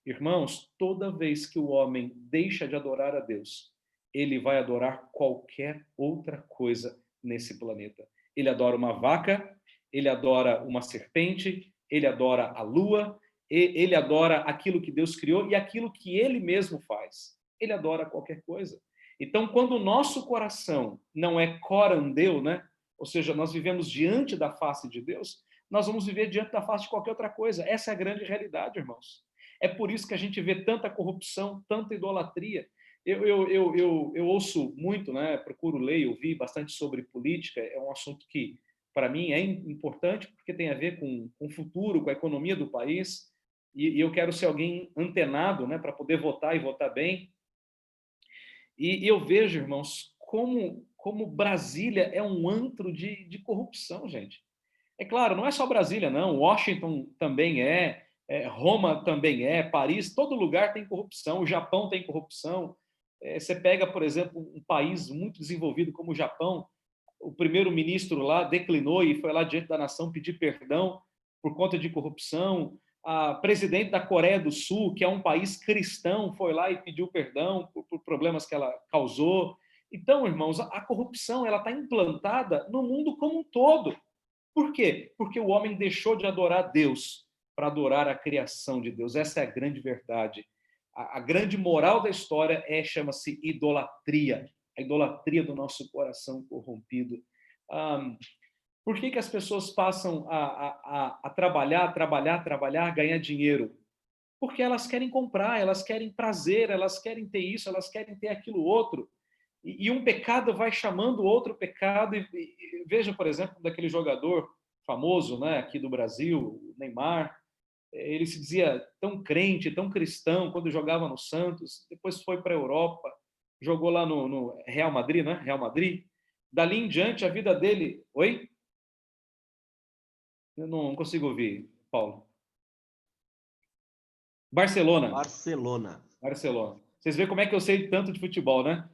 Irmãos, toda vez que o homem deixa de adorar a Deus, ele vai adorar qualquer outra coisa nesse planeta. Ele adora uma vaca, ele adora uma serpente, ele adora a lua, ele adora aquilo que Deus criou e aquilo que ele mesmo faz. Ele adora qualquer coisa. Então, quando o nosso coração não é corandeu, né? Ou seja, nós vivemos diante da face de Deus, nós vamos viver diante da face de qualquer outra coisa. Essa é a grande realidade, irmãos. É por isso que a gente vê tanta corrupção, tanta idolatria. Eu ouço muito, né? Procuro ler, ouvir bastante sobre política. É um assunto que, para mim, é importante porque tem a ver com o futuro, com a economia do país. E eu quero ser alguém antenado, né? Para poder votar e votar bem. E eu vejo, irmãos, como Brasília é um antro de corrupção, gente. É claro, não é só Brasília, não. Washington também Roma também Paris, todo lugar tem corrupção. O Japão tem corrupção. Você pega, por exemplo, um país muito desenvolvido como o Japão, o primeiro-ministro lá declinou e foi lá diante da nação pedir perdão por conta de corrupção. A presidente da Coreia do Sul, que é um país cristão, foi lá e pediu perdão por problemas que ela causou. Então, irmãos, a corrupção ela está implantada no mundo como um todo. Por quê? Porque o homem deixou de adorar Deus para adorar a criação de Deus. Essa é a grande verdade. A grande moral da história chama-se idolatria. A idolatria do nosso coração corrompido. Por que as pessoas passam a trabalhar, ganhar dinheiro? Porque elas querem comprar, elas querem prazer, elas querem ter isso, elas querem ter aquilo outro. E um pecado vai chamando outro pecado. E veja, por exemplo, daquele jogador famoso, né, aqui do Brasil, o Neymar. Ele se dizia tão crente, tão cristão, quando jogava no Santos. Depois foi para a Europa, jogou lá no Real Madrid, né? Real Madrid. Dali em diante, a vida dele... Oi? Eu não consigo ouvir, Paulo. Barcelona. Vocês veem como é que eu sei tanto de futebol, né?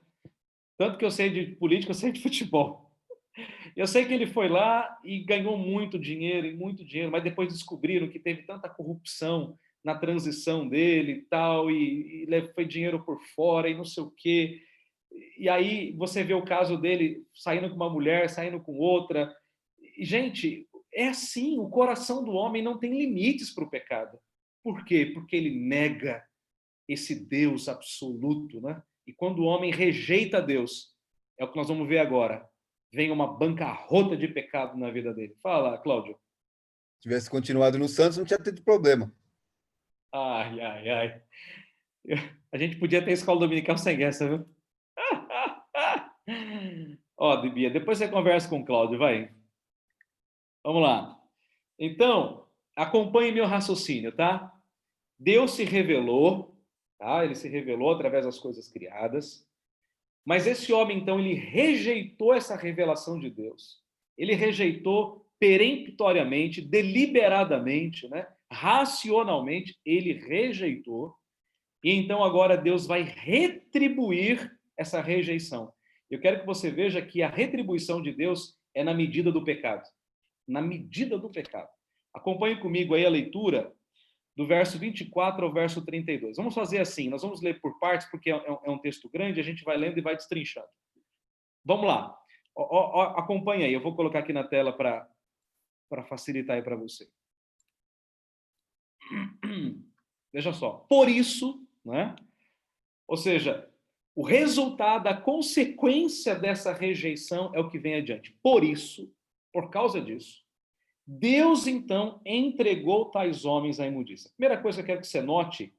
Tanto que eu sei de política, eu sei de futebol. Eu sei que ele foi lá e ganhou muito dinheiro, mas depois descobriram que teve tanta corrupção na transição dele e tal, e foi dinheiro por fora e não sei o quê. E aí você vê o caso dele saindo com uma mulher, saindo com outra. E, gente, é assim, o coração do homem não tem limites para o pecado. Por quê? Porque ele nega esse Deus absoluto, né? E quando o homem rejeita Deus, é o que nós vamos ver agora, vem uma bancarrota de pecado na vida dele. Fala, Cláudio. Se tivesse continuado no Santos, não tinha tido problema. Ai. A gente podia ter escola dominical sem essa, viu? Ó, Bia, depois você conversa com o Cláudio, vai. Vamos lá. Então, acompanhe meu raciocínio, tá? Deus se revelou, tá? Ele se revelou através das coisas criadas. Mas esse homem, então, ele rejeitou essa revelação de Deus. Ele rejeitou peremptoriamente, deliberadamente, né? Racionalmente, ele rejeitou. E então agora Deus vai retribuir essa rejeição. Eu quero que você veja que a retribuição de Deus é na medida do pecado. Na medida do pecado. Acompanhe comigo aí a leitura do verso 24 ao verso 32. Vamos fazer assim, nós vamos ler por partes, porque é um texto grande, a gente vai lendo e vai destrinchando. Vamos lá. Acompanha aí, eu vou colocar aqui na tela para facilitar aí para você. Veja só. Por isso, né? Ou seja, o resultado, a consequência dessa rejeição é o que vem adiante. Por isso, por causa disso, Deus, então, entregou tais homens à imundícia. A primeira coisa que eu quero que você note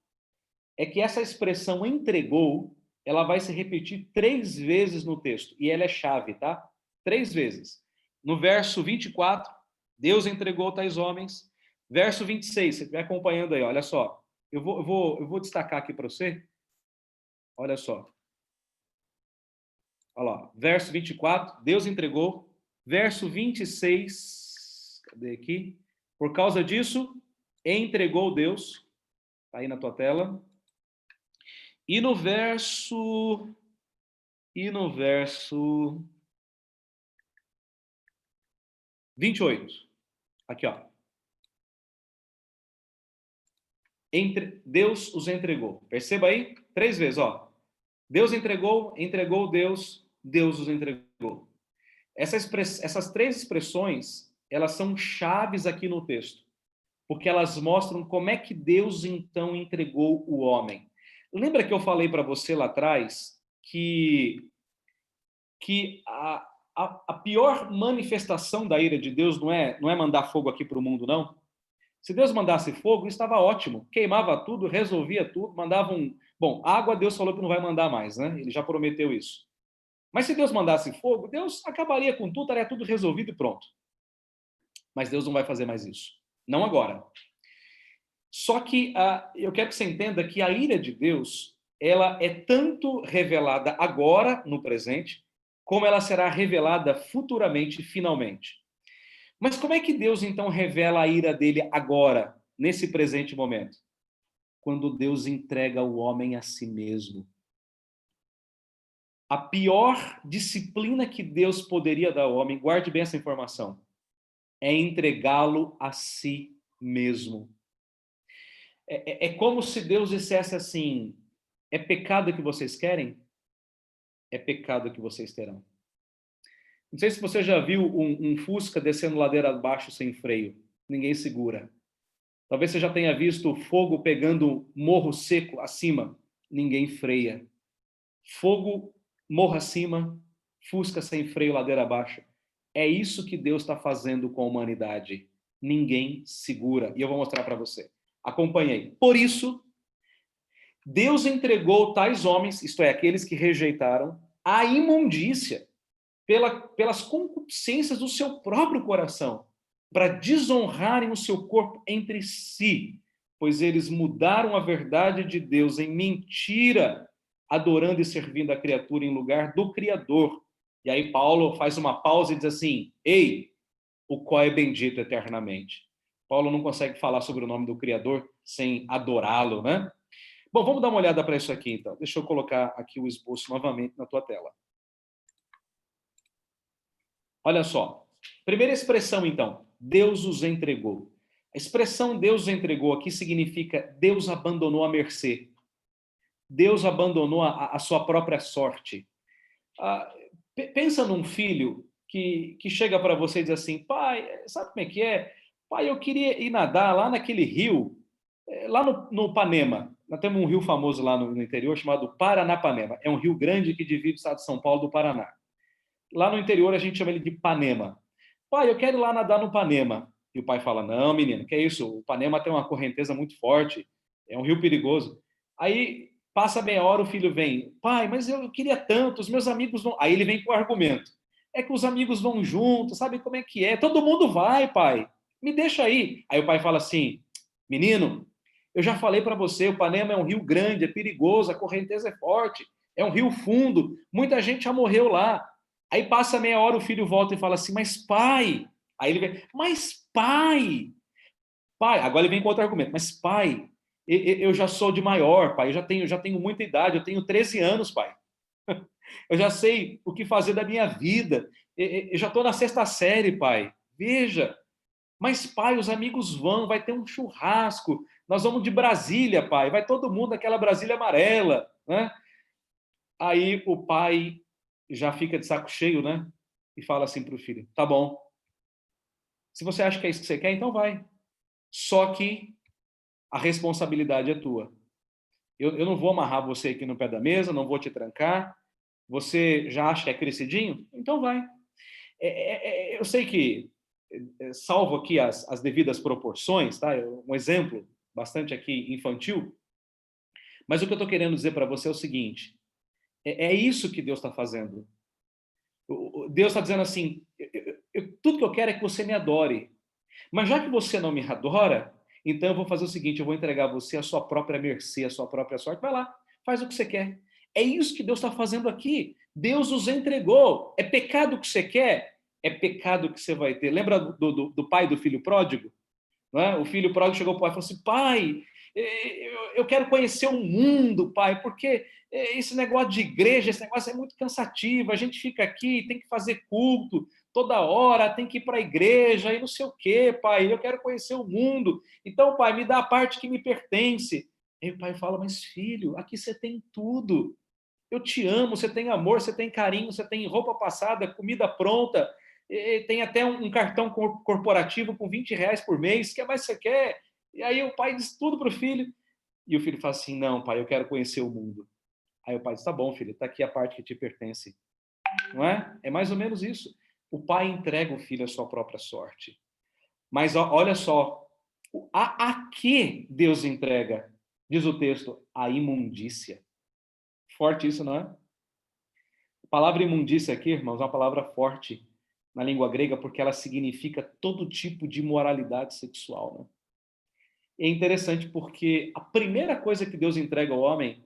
é que essa expressão entregou, ela vai se repetir 3 vezes no texto. E ela é chave, tá? 3 vezes. No verso 24, Deus entregou tais homens. Verso 26, você vai acompanhando aí, olha só. Eu vou destacar aqui para você. Olha só. Olha lá. Verso 24, Deus entregou. Verso 26... Cadê aqui? Por causa disso, entregou Deus. Está aí na tua tela. E no verso 28. Aqui, ó. Deus os entregou. Perceba aí? 3 vezes, ó. Deus entregou Deus, Deus os entregou. Essas 3 expressões, elas são chaves aqui no texto. porque elas mostram como é que Deus, então, entregou o homem. Lembra que eu falei para você lá atrás que a pior manifestação da ira de Deus não é mandar fogo aqui para o mundo, não? Se Deus mandasse fogo, estava ótimo. Queimava tudo, resolvia tudo, mandava um... Bom, água Deus falou que não vai mandar mais, né? Ele já prometeu isso. Mas se Deus mandasse fogo, Deus acabaria com tudo, estaria tudo resolvido e pronto. Mas Deus não vai fazer mais isso. Não agora. Só que eu quero que você entenda que a ira de Deus, ela é tanto revelada agora, no presente, como ela será revelada futuramente, finalmente. Mas como é que Deus, então, revela a ira dele agora, nesse presente momento? Quando Deus entrega o homem a si mesmo. A pior disciplina que Deus poderia dar ao homem, guarde bem essa informação, é entregá-lo a si mesmo. É como se Deus dissesse assim, é pecado que vocês querem? É pecado que vocês terão. Não sei se você já viu um Fusca descendo ladeira abaixo sem freio. Ninguém segura. Talvez você já tenha visto fogo pegando morro seco acima. Ninguém freia. Fogo, morro acima, Fusca sem freio, ladeira abaixo. É isso que Deus está fazendo com a humanidade. Ninguém segura. E eu vou mostrar para você. Acompanhei. Por isso, Deus entregou tais homens, isto é, aqueles que rejeitaram, à imundícia, pelas concupiscências do seu próprio coração, para desonrarem o seu corpo entre si, pois eles mudaram a verdade de Deus em mentira, adorando e servindo a criatura em lugar do Criador. E aí Paulo faz uma pausa e diz assim, ei, o qual é bendito eternamente. Paulo não consegue falar sobre o nome do Criador sem adorá-lo, né? Bom, vamos dar uma olhada para isso aqui, então. Deixa eu colocar aqui o esboço novamente na tua tela. Olha só. Primeira expressão, então. Deus os entregou. A expressão Deus os entregou aqui significa Deus abandonou a mercê. Deus abandonou a sua própria sorte. Pensa num filho que chega para você e diz assim, pai, sabe como é que é? Pai, eu queria ir nadar lá naquele rio, lá no Panema. Nós temos um rio famoso lá no interior chamado Paranapanema. É um rio grande que divide o estado de São Paulo do Paraná. Lá no interior a gente chama ele de Panema. Pai, eu quero ir lá nadar no Panema. E o pai fala, não, menino, que é isso? O Panema tem uma correnteza muito forte, é um rio perigoso. Aí passa meia hora, o filho vem, pai, mas eu queria tanto, os meus amigos vão... Aí ele vem com o argumento. É que os amigos vão juntos, sabe como é que é? Todo mundo vai, pai. Me deixa aí. Aí o pai fala assim, menino, eu já falei para você, o Panema é um rio grande, é perigoso, a correnteza é forte, é um rio fundo, muita gente já morreu lá. Aí passa meia hora, o filho volta e fala assim, mas pai... Aí ele vem, mas pai... Agora ele vem com outro argumento, mas pai, eu já sou de maior, pai, eu já tenho muita idade, eu tenho 13 anos, pai. Eu já sei o que fazer da minha vida, eu já estou na 6ª série, pai. Veja, mas pai, os amigos vão, vai ter um churrasco, nós vamos de Brasília, pai, vai todo mundo naquela Brasília amarela, né? Aí o pai já fica de saco cheio, né? E fala assim para o filho, tá bom, se você acha que é isso que você quer, então vai. Só que a responsabilidade é tua. Eu não vou amarrar você aqui no pé da mesa, não vou te trancar. Você já acha que é crescidinho? Então vai. Eu sei que, salvo aqui as devidas proporções, tá? Um exemplo bastante aqui infantil, mas o que eu estou querendo dizer para você é o seguinte, é isso que Deus está fazendo. Deus está dizendo assim, tudo que eu quero é que você me adore, mas já que você não me adora, então eu vou fazer o seguinte, eu vou entregar você a sua própria mercê, a sua própria sorte, vai lá, faz o que você quer. É isso que Deus está fazendo aqui. Deus os entregou. É pecado que você quer? É pecado que você vai ter. Lembra do pai do filho pródigo? Não é? O filho pródigo chegou para o pai e falou assim, pai, eu quero conhecer o mundo, pai, porque esse negócio de igreja, esse negócio é muito cansativo, a gente fica aqui, tem que fazer culto toda hora, tem que ir para a igreja e não sei o quê, pai, eu quero conhecer o mundo. Então, pai, me dá a parte que me pertence. Aí o pai fala, mas filho, aqui você tem tudo. Eu te amo, você tem amor, você tem carinho, você tem roupa passada, comida pronta. E tem até um cartão corporativo com R$ 20 por mês, o que mais você quer? E aí o pai diz tudo para o filho, e o filho fala assim, não, pai, eu quero conhecer o mundo. Aí o pai diz, tá bom, filho, está aqui a parte que te pertence. Não é? É mais ou menos isso. O pai entrega o filho à sua própria sorte. Mas olha só, a que Deus entrega? Diz o texto, a imundícia. Forte isso, não é? A palavra imundícia aqui, irmãos, é uma palavra forte na língua grega, porque ela significa todo tipo de imoralidade sexual. Né? É interessante porque a primeira coisa que Deus entrega ao homem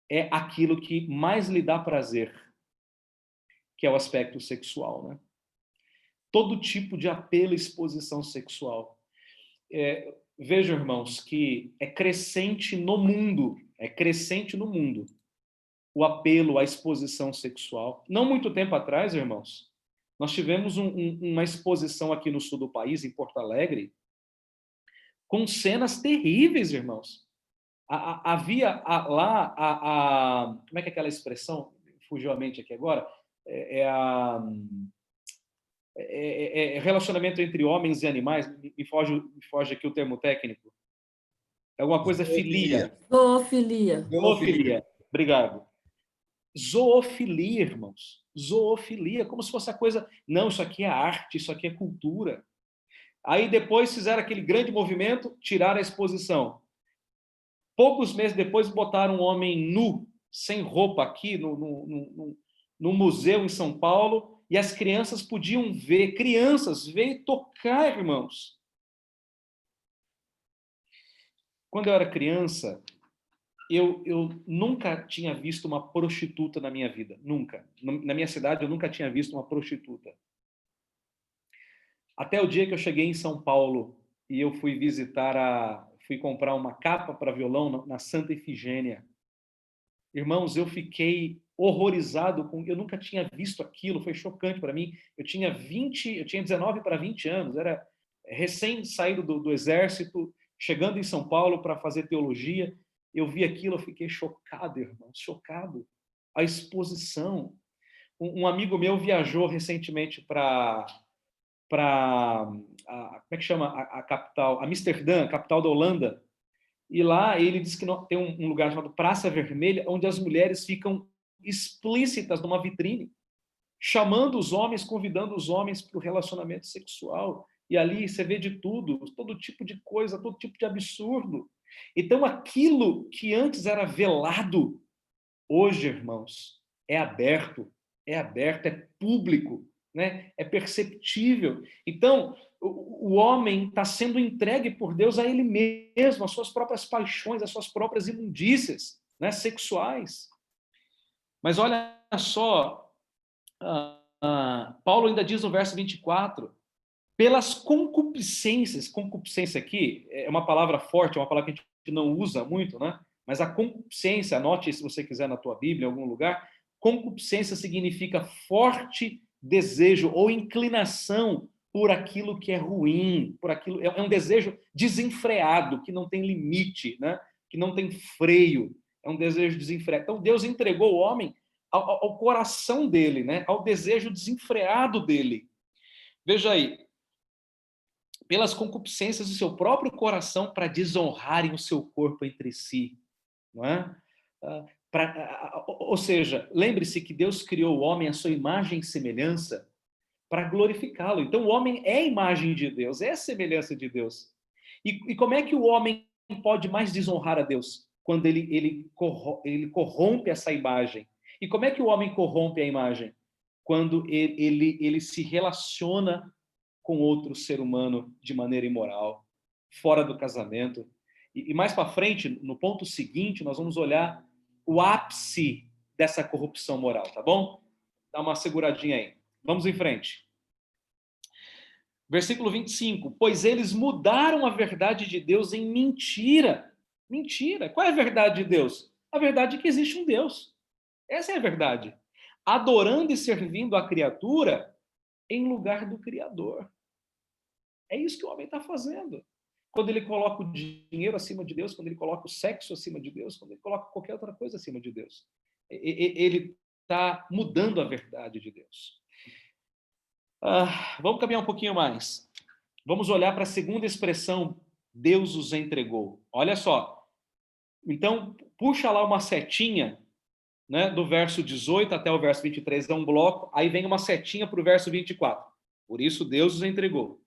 é aquilo que mais lhe dá prazer, que é o aspecto sexual. Né? Todo tipo de apelo e exposição sexual. Vejam, irmãos, que é crescente no mundo o apelo à exposição sexual. Não muito tempo atrás, irmãos, nós tivemos uma exposição aqui no sul do país, em Porto Alegre, com cenas terríveis, irmãos. Havia lá, como é que é aquela expressão? Fugiu a mente aqui agora. Relacionamento entre homens e animais. Me foge aqui o termo técnico. É alguma coisa filia. Zoofilia. Zoofilia. Obrigado. Zoofilia, irmãos. Zoofilia, como se fosse a coisa... Não, isso aqui é arte, isso aqui é cultura. Aí depois fizeram aquele grande movimento, tiraram a exposição. Poucos meses depois botaram um homem nu, sem roupa aqui, no museu em São Paulo, e as crianças podiam ver, e tocar, irmãos. Quando eu era criança, eu nunca tinha visto uma prostituta na minha vida, nunca. Na minha cidade, eu nunca tinha visto uma prostituta. Até o dia que eu cheguei em São Paulo e eu fui fui comprar uma capa para violão na Santa Efigênia. Irmãos, eu fiquei horrorizado eu nunca tinha visto aquilo, foi chocante para mim. Eu tinha 19 para 20 anos, era recém saído do exército, chegando em São Paulo para fazer teologia. Eu vi aquilo, eu fiquei chocado, irmãos, chocado. A exposição. Um amigo meu viajou recentemente para como é que chama a capital, Amsterdã, capital da Holanda, e lá ele diz que tem um lugar chamado Praça Vermelha, onde as mulheres ficam explícitas numa vitrine, chamando os homens, convidando os homens para o relacionamento sexual, e ali você vê de tudo, todo tipo de coisa, todo tipo de absurdo. Então aquilo que antes era velado, hoje, irmãos, é aberto, é público, né? É perceptível. Então, o homem está sendo entregue por Deus a ele mesmo, às suas próprias paixões, às suas próprias imundícias, né? Sexuais. Mas olha só, Paulo ainda diz no verso 24, pelas concupiscências, concupiscência aqui é uma palavra forte, é uma palavra que a gente não usa muito, né? Mas a concupiscência, anote se você quiser na tua Bíblia, em algum lugar, concupiscência significa forte desejo ou inclinação por aquilo que é ruim, por aquilo é um desejo desenfreado, que não tem limite, né? Que não tem freio, é um desejo desenfreado. Então Deus entregou o homem ao coração dele, né? Ao desejo desenfreado dele. Veja aí, pelas concupiscências do seu próprio coração para desonrarem o seu corpo entre si, não é? Ou seja, lembre-se que Deus criou o homem à sua imagem e semelhança para glorificá-lo. Então, o homem é a imagem de Deus, é a semelhança de Deus. E como é que o homem pode mais desonrar a Deus? Quando ele corrompe essa imagem. E como é que o homem corrompe a imagem? Quando ele se relaciona com outro ser humano de maneira imoral, fora do casamento. E mais para frente, no ponto seguinte, nós vamos olhar o ápice dessa corrupção moral, tá bom? Dá uma seguradinha aí. Vamos em frente. Versículo 25. Pois eles mudaram a verdade de Deus em mentira. Mentira. Qual é a verdade de Deus? A verdade é que existe um Deus. Essa é a verdade. Adorando e servindo a criatura em lugar do Criador. É isso que o homem está fazendo. Quando ele coloca o dinheiro acima de Deus, quando ele coloca o sexo acima de Deus, quando ele coloca qualquer outra coisa acima de Deus. Ele está mudando a verdade de Deus. Vamos caminhar um pouquinho mais. Vamos olhar para a segunda expressão, Deus os entregou. Olha só. Então, puxa lá uma setinha, né, do verso 18 até o verso 23, é um bloco, aí vem uma setinha para o verso 24. Por isso, Deus os entregou.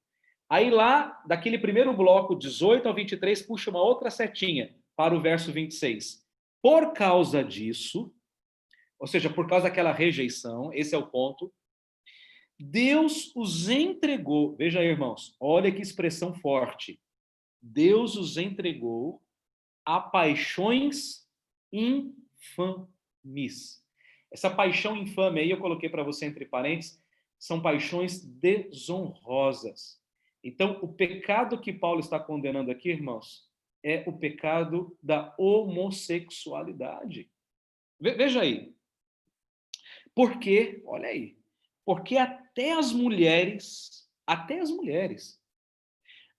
Aí lá, daquele primeiro bloco, 18 ao 23, puxa uma outra setinha para o verso 26. Por causa disso, ou seja, por causa daquela rejeição, esse é o ponto, Deus os entregou. Veja aí, irmãos, olha que expressão forte. Deus os entregou a paixões infames. Essa paixão infame aí, eu coloquei para você entre parênteses, são paixões desonrosas. Então, o pecado que Paulo está condenando aqui, irmãos, é o pecado da homossexualidade. Veja aí. Por quê? Olha aí. Porque até as mulheres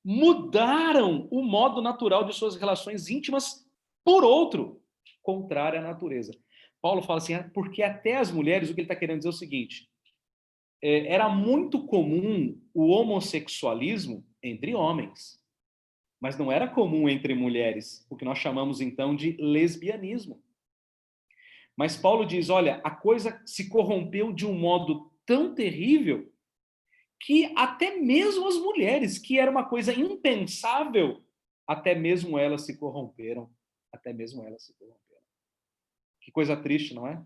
mudaram o modo natural de suas relações íntimas por outro, contrário à natureza. Paulo fala assim, porque até as mulheres, o que ele está querendo dizer é o seguinte, era muito comum o homossexualismo entre homens, mas não era comum entre mulheres, o que nós chamamos então de lesbianismo. Mas Paulo diz, olha, a coisa se corrompeu de um modo tão terrível que até mesmo as mulheres, que era uma coisa impensável, até mesmo elas se corromperam. Até mesmo elas se corromperam. Que coisa triste, não é?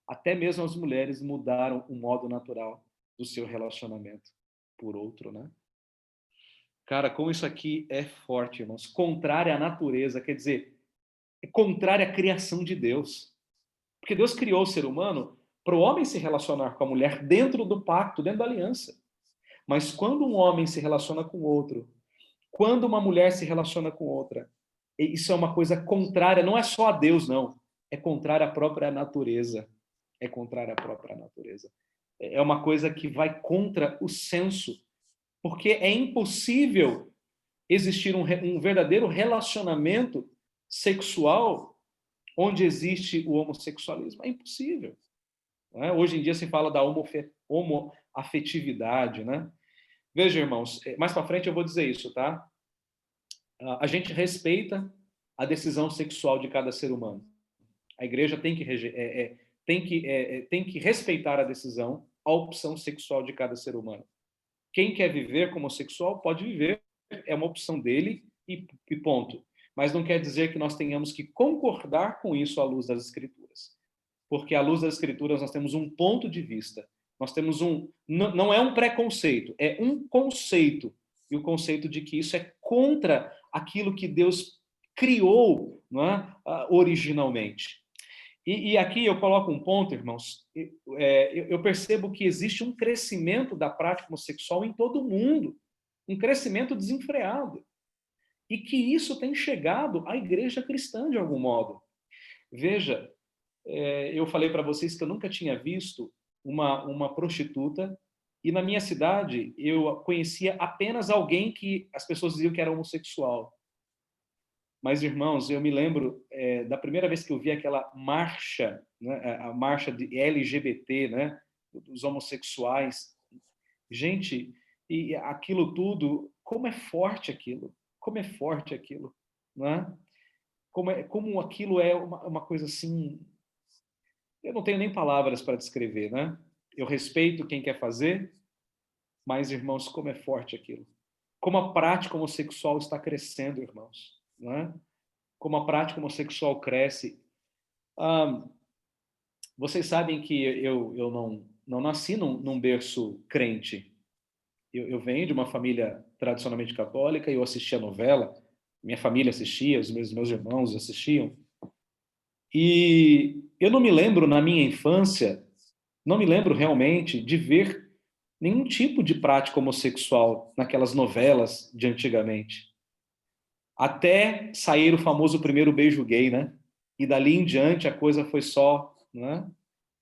Até mesmo as mulheres mudaram o modo natural do seu relacionamento por outro, né? Cara, como isso aqui é forte, irmãos. Contrário à natureza, quer dizer, é contrário à criação de Deus. Porque Deus criou o ser humano para o homem se relacionar com a mulher dentro do pacto, dentro da aliança. Mas quando um homem se relaciona com outro, quando uma mulher se relaciona com outra, isso é uma coisa contrária, não é só a Deus, não. É contrária à própria natureza. É contrária à própria natureza. É uma coisa que vai contra o senso. Porque é impossível existir um verdadeiro relacionamento sexual onde existe o homossexualismo. É impossível. Né? Hoje em dia se fala da homoafetividade, né? Veja, irmãos, mais para frente eu vou dizer isso, tá? A gente respeita a decisão sexual de cada ser humano. A igreja tem que respeitar a decisão, a opção sexual de cada ser humano. Quem quer viver como homossexual pode viver, é uma opção dele e ponto. Mas não quer dizer que nós tenhamos que concordar com isso à luz das Escrituras. Porque à luz das Escrituras nós temos um ponto de vista. Nós temos não é um preconceito, é um conceito. E o conceito de que isso é contra aquilo que Deus criou, não é? Originalmente. E aqui eu coloco um ponto, irmãos. Eu percebo que existe um crescimento da prática homossexual em todo o mundo. Um crescimento desenfreado. E que isso tem chegado à igreja cristã de algum modo. Veja, eu falei para vocês que eu nunca tinha visto uma prostituta, e na minha cidade eu conhecia apenas alguém que as pessoas diziam que era homossexual. Mas, irmãos, eu me lembro da primeira vez que eu vi aquela marcha, né, a marcha de LGBT, né, dos homossexuais. Gente, e aquilo tudo, como é forte aquilo, como é forte aquilo, né? Como aquilo é uma coisa assim, eu não tenho nem palavras para descrever, né? Eu respeito quem quer fazer, mas, irmãos, como é forte aquilo. Como a prática homossexual está crescendo, irmãos, não é? Como a prática homossexual cresce. Vocês sabem que eu não nasci num berço crente. Eu venho de uma família tradicionalmente católica e eu assistia novela, minha família assistia, os meus irmãos assistiam. E eu não me lembro, na minha infância, não me lembro realmente de ver nenhum tipo de prática homossexual naquelas novelas de antigamente. Até sair o famoso primeiro beijo gay, né? E dali em diante a coisa foi só, né?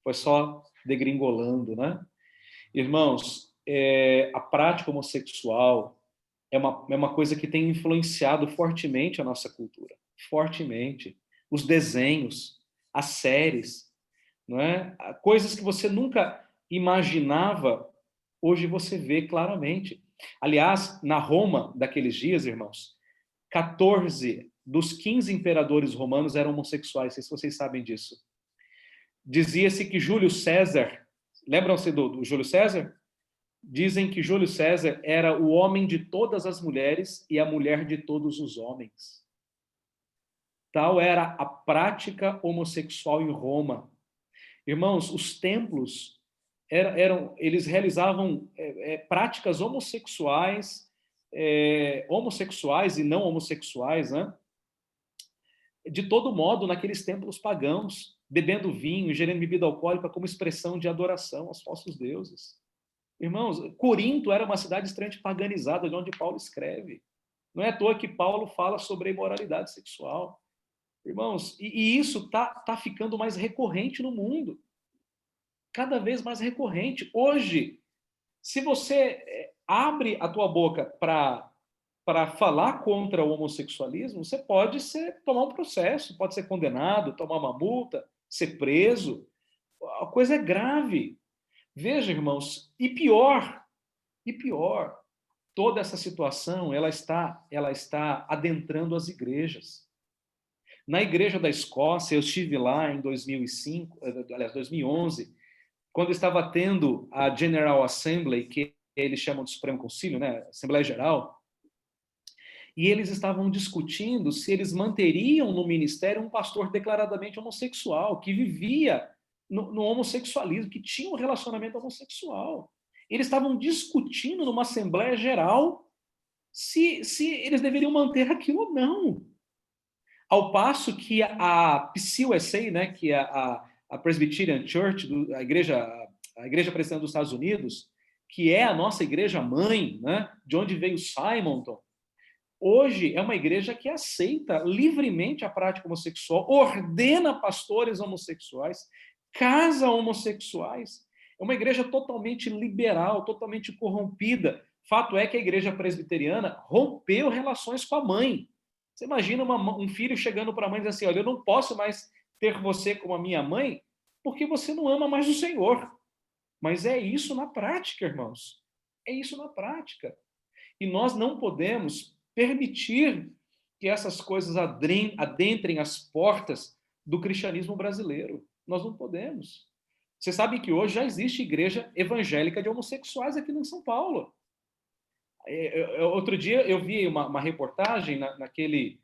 Foi só degringolando, né? Irmãos, a prática homossexual é uma coisa que tem influenciado fortemente a nossa cultura. Fortemente. Os desenhos, as séries, não é? Coisas que você nunca imaginava Hoje você vê claramente. Aliás, na Roma daqueles dias, irmãos, 14 dos 15 imperadores romanos eram homossexuais, não sei se vocês sabem disso. Dizia-se que Júlio César, lembram-se do Júlio César? Dizem que Júlio César era o homem de todas as mulheres e a mulher de todos os homens. Tal era a prática homossexual em Roma. Irmãos, os templos eles realizavam práticas homossexuais, homossexuais e não homossexuais, né? De todo modo, naqueles templos pagãos, bebendo vinho, ingerindo bebida alcoólica como expressão de adoração aos falsos deuses. Irmãos, Corinto era uma cidade extremamente paganizada, de onde Paulo escreve. Não é à toa que Paulo fala sobre a imoralidade sexual. Irmãos, e isso tá ficando mais recorrente no mundo. Cada vez mais recorrente. Hoje, se você abre a tua boca para falar contra o homossexualismo, você pode tomar um processo, pode ser condenado, tomar uma multa, ser preso. A coisa é grave. Veja, irmãos, e pior, toda essa situação ela está adentrando as igrejas. Na igreja da Escócia, eu estive lá em 2011, quando estava tendo a General Assembly, que eles chamam de Supremo Concílio, né? Assembleia Geral, e eles estavam discutindo se eles manteriam no ministério um pastor declaradamente homossexual, que vivia no homossexualismo, que tinha um relacionamento homossexual. Eles estavam discutindo numa Assembleia Geral se eles deveriam manter aquilo ou não. Ao passo que a PCUSA, né, que é a Presbyterian Church, a igreja presbiteriana dos Estados Unidos, que é a nossa igreja mãe, né, de onde veio Simonton, hoje é uma igreja que aceita livremente a prática homossexual, ordena pastores homossexuais, casa homossexuais. É uma igreja totalmente liberal, totalmente corrompida. Fato é que a igreja presbiteriana rompeu relações com a mãe. Você imagina um filho chegando para a mãe e dizendo assim, olha, eu não posso mais ter você como a minha mãe porque você não ama mais o Senhor. Mas é isso na prática, irmãos. É isso na prática. E nós não podemos permitir que essas coisas adentrem as portas do cristianismo brasileiro. Nós não podemos. Você sabe que hoje já existe igreja evangélica de homossexuais aqui em São Paulo. Outro dia eu vi uma reportagem naquele...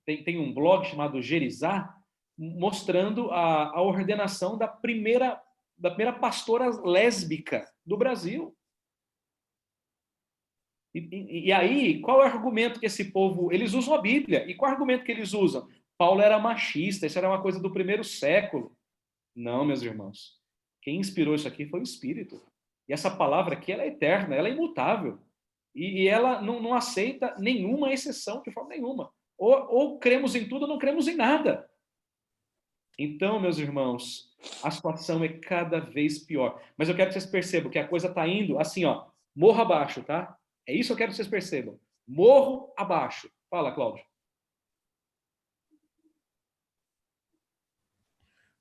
Tem um blog chamado Gerizá, mostrando a ordenação da primeira pastora lésbica do Brasil. E aí, qual é o argumento que esse povo... Eles usam a Bíblia. E qual é o argumento que eles usam? Paulo era machista, isso era uma coisa do primeiro século. Não, meus irmãos. Quem inspirou isso aqui foi o Espírito. E essa palavra aqui, ela é eterna, ela é imutável. E ela não aceita nenhuma exceção, de forma nenhuma. Ou cremos em tudo ou não cremos em nada. Então, meus irmãos, a situação é cada vez pior. Mas eu quero que vocês percebam que a coisa está indo assim, ó, morro abaixo, tá? É isso que eu quero que vocês percebam. Morro abaixo. Fala, Cláudio.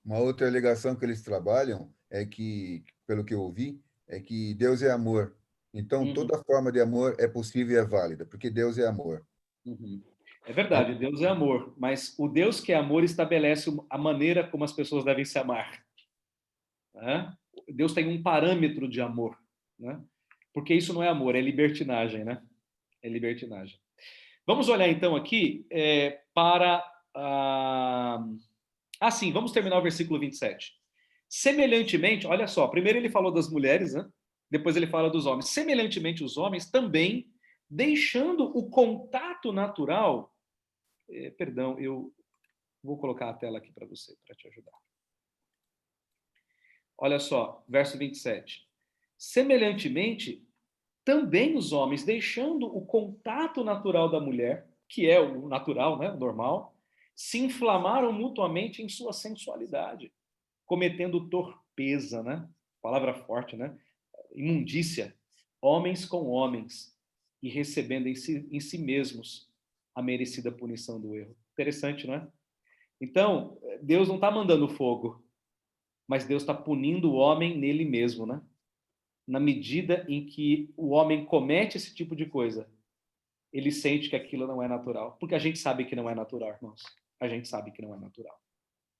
Uma outra alegação que eles trabalham é que, pelo que eu ouvi, é que Deus é amor. Então, toda forma de amor é possível e é válida, porque Deus é amor. É verdade, Deus é amor, mas o Deus que é amor estabelece a maneira como as pessoas devem se amar. Né? Deus tem um parâmetro de amor, né? Porque isso não é amor, é libertinagem, né? É libertinagem. Vamos olhar então aqui para... sim, vamos terminar o versículo 27. Semelhantemente, olha só, primeiro ele falou das mulheres, né? Depois ele fala dos homens. Semelhantemente, os homens também, deixando o contato natural... perdão, eu vou colocar a tela aqui para você, para te ajudar. Olha só, verso 27. Semelhantemente, também os homens, deixando o contato natural da mulher, que é o natural, né, o normal, se inflamaram mutuamente em sua sensualidade, cometendo torpeza, né? Palavra forte, né? Imundícia, homens com homens, e recebendo em si mesmos a merecida punição do erro. Interessante, não é? Então, Deus não está mandando fogo, mas Deus está punindo o homem nele mesmo, né? na medida em que o homem comete esse tipo de coisa, ele sente que aquilo não é natural. Porque a gente sabe que não é natural, irmãos. A gente sabe que não é natural.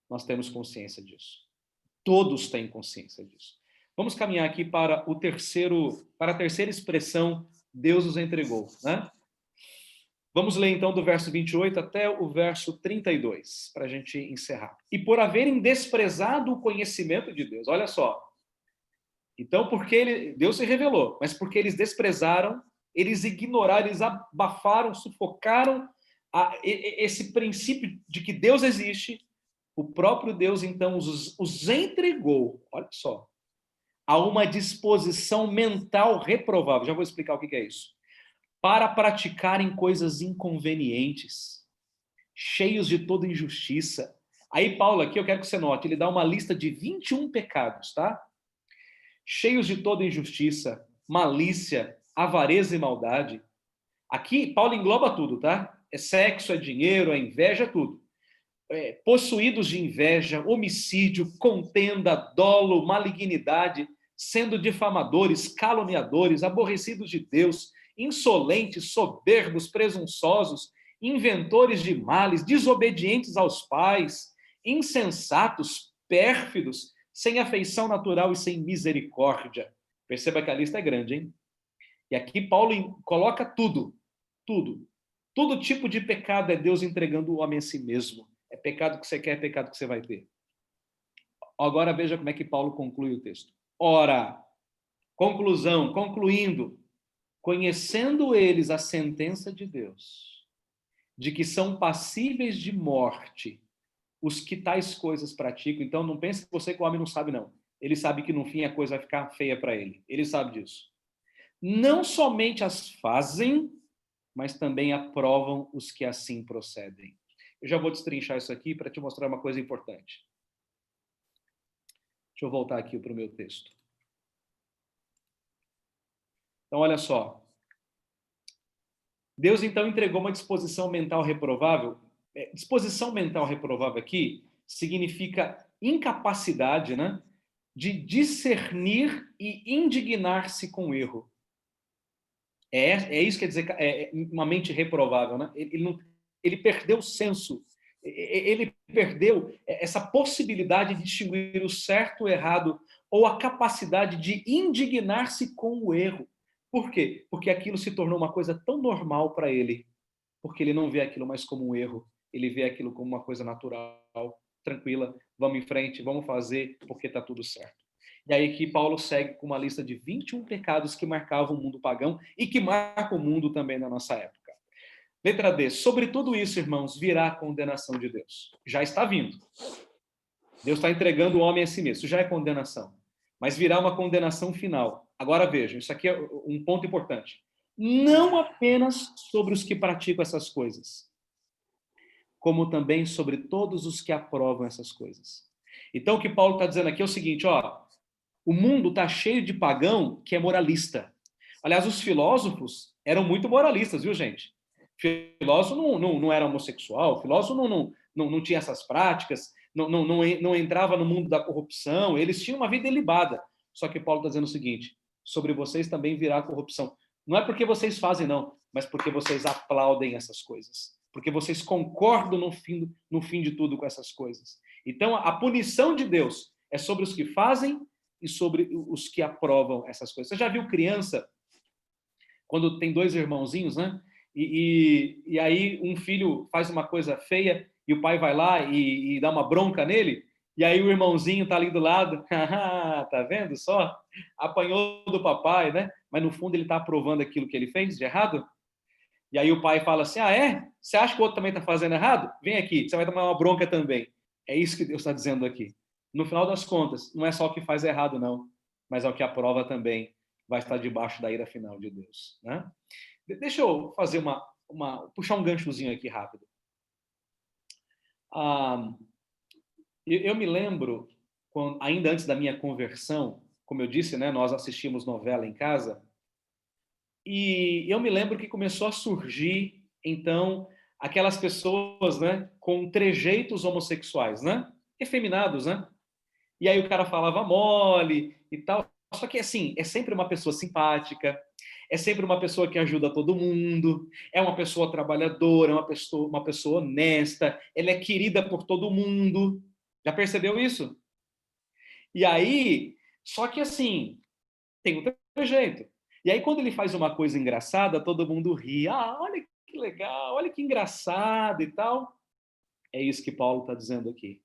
Nós temos consciência disso. Todos têm consciência disso. Vamos caminhar aqui para a terceira expressão, Deus os entregou, né? Vamos ler então do verso 28 até o verso 32, para a gente encerrar. E por haverem desprezado o conhecimento de Deus, olha só. Então, porque Deus se revelou, mas porque eles desprezaram, eles ignoraram, eles abafaram, sufocaram esse princípio de que Deus existe, o próprio Deus, então, os entregou, olha só, a uma disposição mental reprovável. Já vou explicar o que é isso. Para praticarem coisas inconvenientes, cheios de toda injustiça. Aí, Paulo, aqui eu quero que você note, ele dá uma lista de 21 pecados, tá? Cheios de toda injustiça, malícia, avareza e maldade. Aqui, Paulo engloba tudo, tá? É sexo, é dinheiro, é inveja, é tudo. Possuídos de inveja, homicídio, contenda, dolo, malignidade, sendo difamadores, caluniadores, aborrecidos de Deus, insolentes, soberbos, presunçosos, inventores de males, desobedientes aos pais, insensatos, pérfidos, sem afeição natural e sem misericórdia. Perceba que a lista é grande, hein? E aqui Paulo coloca tudo, tudo. Todo tipo de pecado é Deus entregando o homem a si mesmo. É pecado que você quer, é pecado que você vai ter. Agora veja como é que Paulo conclui o texto. Ora, conclusão, concluindo, conhecendo eles a sentença de Deus, de que são passíveis de morte os que tais coisas praticam. Então não pense que você que o homem não sabe, não. Ele sabe que no fim a coisa vai ficar feia para ele. Ele sabe disso. Não somente as fazem, mas também aprovam os que assim procedem. Eu já vou destrinchar isso aqui para te mostrar uma coisa importante. Deixa eu voltar aqui para o meu texto. Então, olha só. Deus, então, entregou uma disposição mental reprovável. Disposição mental reprovável aqui significa incapacidade, né, de discernir e indignar-se com o erro. É isso que quer dizer, uma mente reprovável, né? Ele perdeu o senso, ele perdeu essa possibilidade de distinguir o certo e o errado, ou a capacidade de indignar-se com o erro. Por quê? Porque aquilo se tornou uma coisa tão normal para ele, porque ele não vê aquilo mais como um erro, ele vê aquilo como uma coisa natural, tranquila, vamos em frente, vamos fazer, porque está tudo certo. E aí que Paulo segue com uma lista de 21 pecados que marcavam o mundo pagão e que marcam o mundo também na nossa época. Letra D. Sobre tudo isso, irmãos, virá a condenação de Deus. Já está vindo. Deus está entregando o homem a si mesmo. Isso já é condenação. Mas virá uma condenação final. Agora vejam, isso aqui é um ponto importante. Não apenas sobre os que praticam essas coisas, como também sobre todos os que aprovam essas coisas. Então, o que Paulo está dizendo aqui é o seguinte, ó, o mundo está cheio de pagão que é moralista. Aliás, os filósofos eram muito moralistas, viu, gente? Filósofo não era homossexual, filósofo não tinha essas práticas, não entrava no mundo da corrupção, eles tinham uma vida ilibada. Só que Paulo está dizendo o seguinte, sobre vocês também virá a corrupção. Não é porque vocês fazem, não, mas porque vocês aplaudem essas coisas. Porque vocês concordam no fim de tudo com essas coisas. Então, a punição de Deus é sobre os que fazem e sobre os que aprovam essas coisas. Você já viu criança, quando tem dois irmãozinhos, né? E aí um filho faz uma coisa feia e o pai vai lá e dá uma bronca nele, e aí o irmãozinho tá ali do lado, tá vendo só? Apanhou do papai, né? Mas no fundo ele tá aprovando aquilo que ele fez de errado. E aí o pai fala assim, Você acha que o outro também tá fazendo errado? Vem aqui, você vai tomar uma bronca também. É isso que Deus está dizendo aqui. No final das contas, não é só o que faz errado, não, mas é o que aprova também vai estar debaixo da ira final de Deus, né? Deixa eu fazer puxar um ganchozinho aqui rápido. Eu me lembro, ainda antes da minha conversão, como eu disse, né, nós assistimos novela em casa, e eu me lembro que começou a surgir, então, aquelas pessoas, né, com trejeitos homossexuais, né, efeminados, né? E aí o cara falava mole e tal. só que assim, é sempre uma pessoa simpática, é sempre uma pessoa que ajuda todo mundo, é uma pessoa trabalhadora, é uma pessoa honesta, ela é querida por todo mundo. Já percebeu isso? E aí, só que assim, tem outro jeito. E aí, quando ele faz uma coisa engraçada, todo mundo ri. Ah, olha que legal, olha que engraçado e tal. É isso que Paulo está dizendo aqui.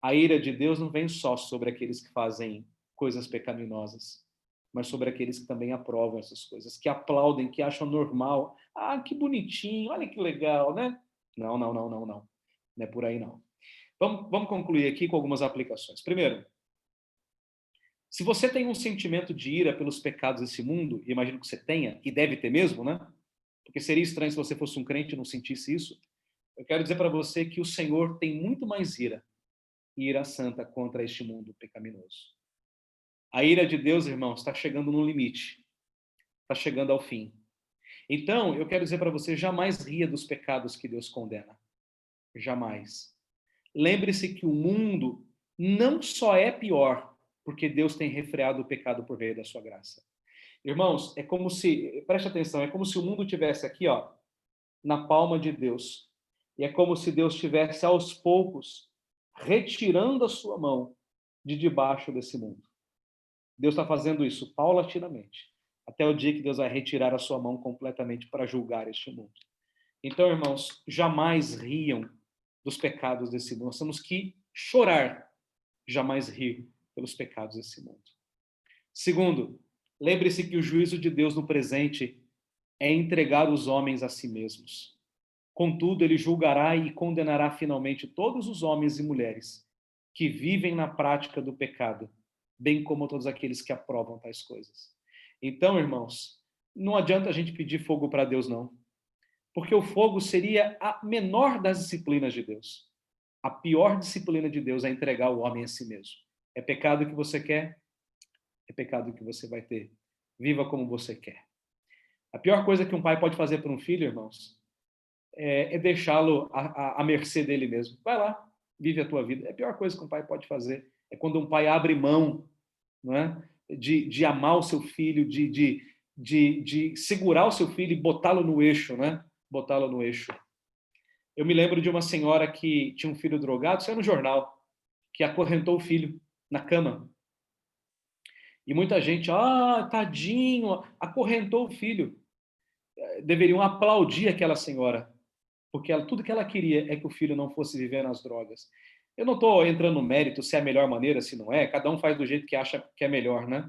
A ira de Deus não vem só sobre aqueles que fazem coisas pecaminosas, mas sobre aqueles que também aprovam essas coisas, que aplaudem, que acham normal. Ah, que bonitinho, olha que legal, né? Não. Não é por aí, não. Vamos concluir aqui com algumas aplicações. Primeiro, se você tem um sentimento de ira pelos pecados desse mundo, e imagino que você tenha, e deve ter mesmo, né? Porque seria estranho se você fosse um crente e não sentisse isso. Eu quero dizer para você que o Senhor tem muito mais ira, ira santa contra este mundo pecaminoso. A ira de Deus, irmãos, está chegando no limite, está chegando ao fim. Então, eu quero dizer para você, jamais ria dos pecados que Deus condena. Jamais. Lembre-se que o mundo não só é pior, porque Deus tem refreado o pecado por meio da sua graça. Irmãos, é como se, preste atenção, é como se o mundo tivesse aqui, ó, na palma de Deus. E é como se Deus estivesse aos poucos retirando a sua mão de debaixo desse mundo. Deus está fazendo isso paulatinamente, até o dia que Deus vai retirar a sua mão completamente para julgar este mundo. Então, irmãos, jamais riam dos pecados desse mundo. Nós temos que chorar, jamais rir pelos pecados desse mundo. Segundo, lembre-se que o juízo de Deus no presente é entregar os homens a si mesmos. Contudo, ele julgará e condenará finalmente todos os homens e mulheres que vivem na prática do pecado, bem como todos aqueles que aprovam tais coisas. Então, irmãos, não adianta a gente pedir fogo para Deus, não. Porque o fogo seria a menor das disciplinas de Deus. A pior disciplina de Deus é entregar o homem a si mesmo. É pecado que você quer? É pecado que você vai ter. Viva como você quer. A pior coisa que um pai pode fazer para um filho, irmãos, é deixá-lo à mercê dele mesmo. Vai lá, vive a tua vida. É a pior coisa que um pai pode fazer. É quando um pai abre mão, não é? de amar o seu filho, de segurar o seu filho e botá-lo no eixo, né? Botá-lo no eixo. Eu me lembro de uma senhora que tinha um filho drogado, isso é no jornal, que acorrentou o filho na cama. E muita gente, tadinho, acorrentou o filho. Deveriam aplaudir aquela senhora, porque tudo que ela queria é que o filho não fosse viver nas drogas. Eu não estou entrando no mérito se é a melhor maneira, se não é, cada um faz do jeito que acha que é melhor, né?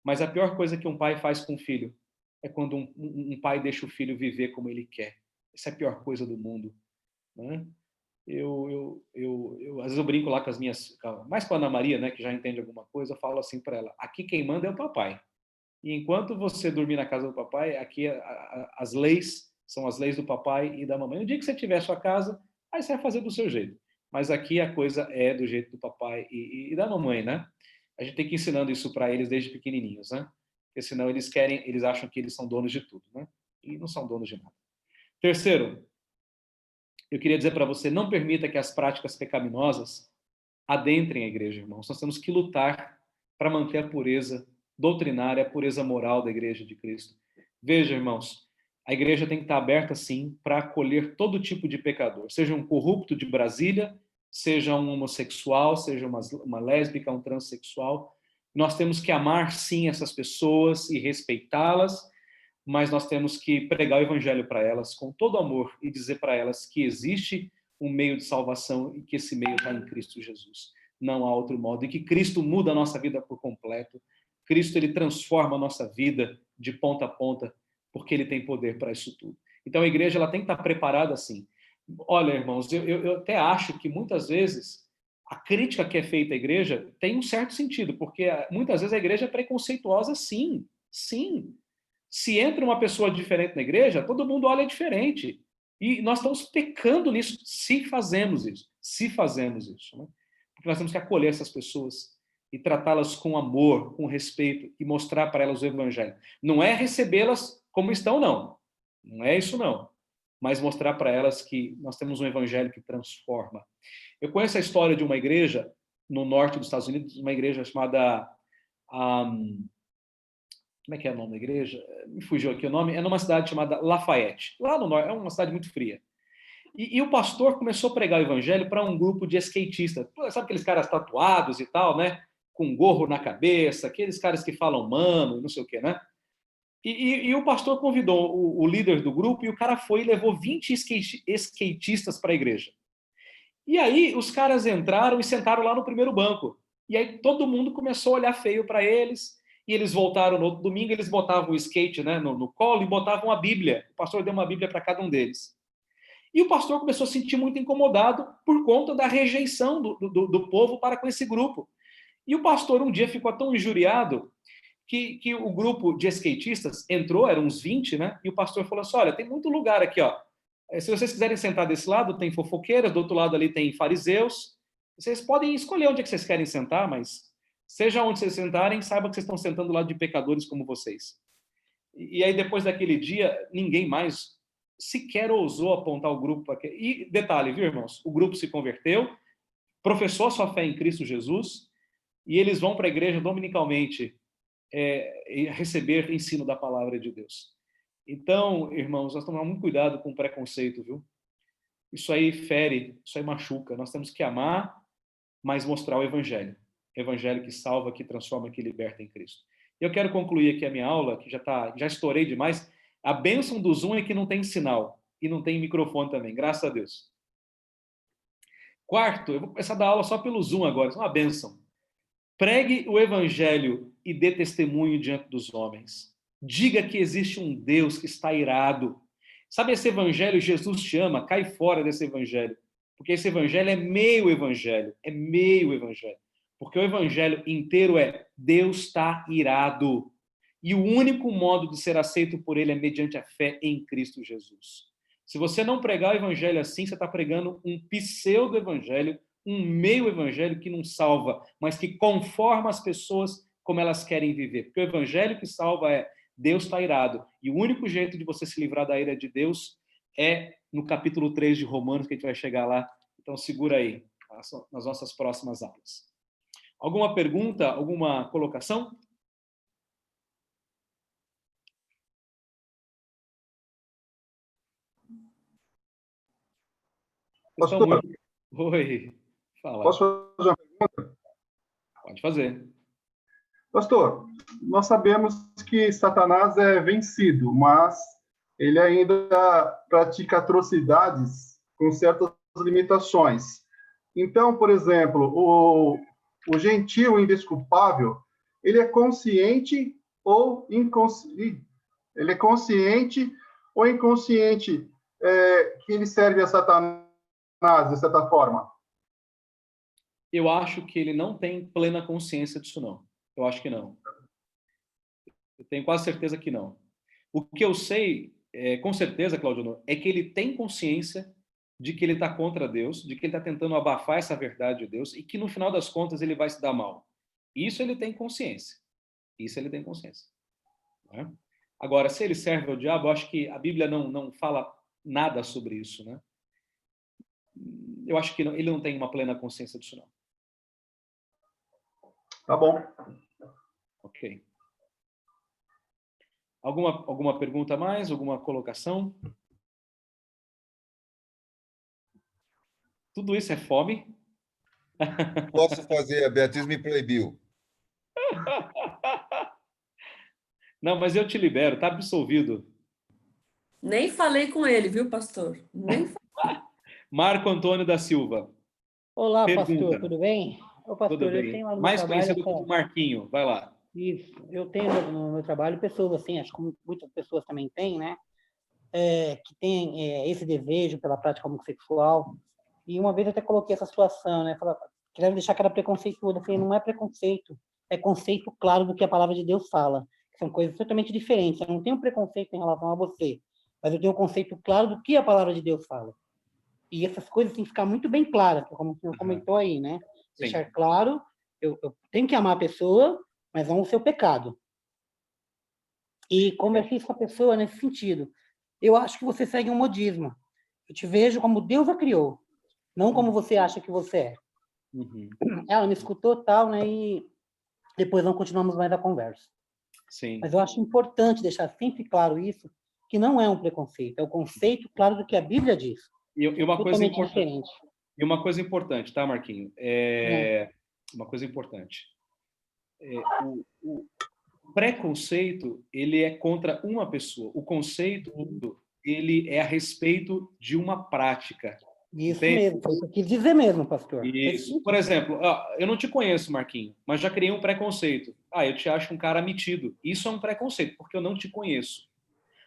Mas a pior coisa que um pai faz com o filho é quando um pai deixa o filho viver como ele quer. Essa é a pior coisa do mundo, né? Às vezes eu brinco lá com as minhas, mais com a Ana Maria, né, que já entende alguma coisa, eu falo assim para ela: aqui quem manda é o papai. E enquanto você dormir na casa do papai, aqui as leis são as leis do papai e da mamãe. No dia que você tiver a sua casa, aí você vai fazer do seu jeito. Mas aqui a coisa é do jeito do papai e da mamãe, né? A gente tem que ir ensinando isso para eles desde pequenininhos, né? Porque senão eles acham que eles são donos de tudo, né? E não são donos de nada. Terceiro, eu queria dizer para você, não permita que as práticas pecaminosas adentrem a igreja, irmãos. Nós temos que lutar para manter a pureza doutrinária, a pureza moral da igreja de Cristo. Veja, irmãos, a igreja tem que estar aberta, sim, para acolher todo tipo de pecador, seja um corrupto de Brasília, seja um homossexual, seja uma lésbica, um transexual. Nós temos que amar, sim, essas pessoas e respeitá-las, mas nós temos que pregar o evangelho para elas com todo amor e dizer para elas que existe um meio de salvação e que esse meio está em Cristo Jesus. Não há outro modo. E que Cristo muda a nossa vida por completo. Cristo, ele transforma a nossa vida de ponta a ponta, porque ele tem poder para isso tudo. Então a igreja ela tem que estar preparada assim. Olha, irmãos, eu até acho que muitas vezes a crítica que é feita à igreja tem um certo sentido, porque muitas vezes a igreja é preconceituosa, sim. Se entra uma pessoa diferente na igreja, todo mundo olha diferente. E nós estamos pecando nisso, se fazemos isso. Né? Porque nós temos que acolher essas pessoas e tratá-las com amor, com respeito e mostrar para elas o evangelho. Não é recebê-las como estão, não. Não é isso, não. Mas mostrar para elas que nós temos um evangelho que transforma. Eu conheço a história de uma igreja no norte dos Estados Unidos, uma igreja chamada como é que é o nome da igreja? Me fugiu aqui o nome. É numa cidade chamada Lafayette. Lá no norte, é uma cidade muito fria. E o pastor começou a pregar o evangelho para um grupo de skatistas. Sabe aqueles caras tatuados e tal, né? Com gorro na cabeça, aqueles caras que falam mano, não sei o quê, né? E o pastor convidou o líder do grupo e o cara foi e levou 20 skatistas para a igreja. E aí os caras entraram e sentaram lá no primeiro banco. E aí todo mundo começou a olhar feio para eles. E eles voltaram no outro domingo, eles botavam o skate, né, no colo e botavam a Bíblia. O pastor deu uma Bíblia para cada um deles. E o pastor começou a se sentir muito incomodado por conta da rejeição do povo para com esse grupo. E o pastor um dia ficou tão injuriado que o grupo de skatistas entrou, eram uns 20, né? E o pastor falou assim, olha, tem muito lugar aqui, ó. Se vocês quiserem sentar desse lado, tem fofoqueiras, do outro lado ali tem fariseus. Vocês podem escolher onde é que vocês querem sentar, mas seja onde vocês sentarem, saiba que vocês estão sentando do lado de pecadores como vocês. E aí, depois daquele dia, ninguém mais sequer ousou apontar o grupo. E detalhe, viu, irmãos? O grupo se converteu, professou sua fé em Cristo Jesus, e eles vão para a igreja dominicalmente receber ensino da palavra de Deus. Então, irmãos, nós tomamos muito cuidado com o preconceito, viu? Isso aí fere, isso aí machuca. Nós temos que amar, mas mostrar o evangelho. Evangelho que salva, que transforma, que liberta em Cristo. Eu quero concluir aqui a minha aula, que já estourei demais. A bênção do Zoom é que não tem sinal e não tem microfone também, graças a Deus. Quarto, eu vou começar a dar aula só pelo Zoom agora, isso é uma bênção. Pregue o evangelho e dê testemunho diante dos homens. Diga que existe um Deus que está irado. Sabe esse evangelho, Jesus chama, cai fora desse evangelho. Porque esse evangelho é meio evangelho. É meio evangelho. Porque o evangelho inteiro é Deus está irado. E o único modo de ser aceito por ele é mediante a fé em Cristo Jesus. Se você não pregar o evangelho assim, você está pregando um pseudo-evangelho, um meio evangelho que não salva, mas que conforma as pessoas como elas querem viver. Porque o evangelho que salva é Deus está irado. E o único jeito de você se livrar da ira de Deus é no capítulo 3 de Romanos, que a gente vai chegar lá. Então segura aí, nas nossas próximas aulas. Alguma pergunta, alguma colocação? Pastor, Oi, fala. posso fazer uma pergunta? Pode fazer. Pastor, nós sabemos que Satanás é vencido, mas ele ainda pratica atrocidades com certas limitações. Então, por exemplo, o gentio indesculpável, ele é consciente ou inconsciente? Ele é consciente ou inconsciente que ele serve a Satanás de certa forma? Eu acho que ele não tem plena consciência disso, não. Eu acho que não. Eu tenho quase certeza que não. O que eu sei, com certeza, Claudio, é que ele tem consciência de que ele está contra Deus, de que ele está tentando abafar essa verdade de Deus e que, no final das contas, ele vai se dar mal. Isso ele tem consciência. Isso ele tem consciência. Não é? Agora, se ele serve ao diabo, eu acho que a Bíblia não fala nada sobre isso, né? Eu acho que ele não tem uma plena consciência disso, não. Tá bom. Ok. Alguma pergunta a mais? Alguma colocação? Tudo isso é fome? Posso fazer, a Beatriz me proibiu. Não, mas eu te libero, está absolvido. Nem falei com ele, viu, pastor? Nem falei. Marco Antônio da Silva. Olá, Pergunta. pastor, tudo bem? Ô, pastor, Tudo eu bem. tenho lá no meu Mais trabalho conhecido como Marquinho. Vai lá. Isso, eu tenho no meu trabalho pessoas assim, acho que muitas pessoas também têm, né? Que tem esse desejo pela prática homossexual. E uma vez eu até coloquei essa situação, né? Que deve deixar cara preconceituosa. Eu falei, não é preconceito, é conceito claro do que a palavra de Deus fala. São coisas totalmente diferentes. Eu não tenho preconceito em relação a você, mas eu tenho um conceito claro do que a palavra de Deus fala. E essas coisas têm que ficar muito bem claras, como o senhor comentou aí, né? Sim. Deixar claro, eu tenho que amar a pessoa, mas não o seu pecado. E conversei com a pessoa nesse sentido. Eu acho que você segue um modismo. Eu te vejo como Deus a criou, não como você acha que você é. Uhum. Ela me escutou tal, né? E depois não continuamos mais a conversa. Sim. Mas eu acho importante deixar sempre claro isso, que não é um preconceito, é o conceito claro do que a Bíblia diz. E uma coisa Totalmente importante. diferente. E uma coisa importante, tá, Marquinho? Uma coisa importante. O preconceito, ele é contra uma pessoa. O conceito, ele é a respeito de uma prática. Isso Entende? mesmo, foi o que eu quis dizer mesmo, pastor. Isso. Por exemplo, eu não te conheço, Marquinho, mas já criei um preconceito. Eu te acho um cara metido. Isso é um preconceito, porque eu não te conheço.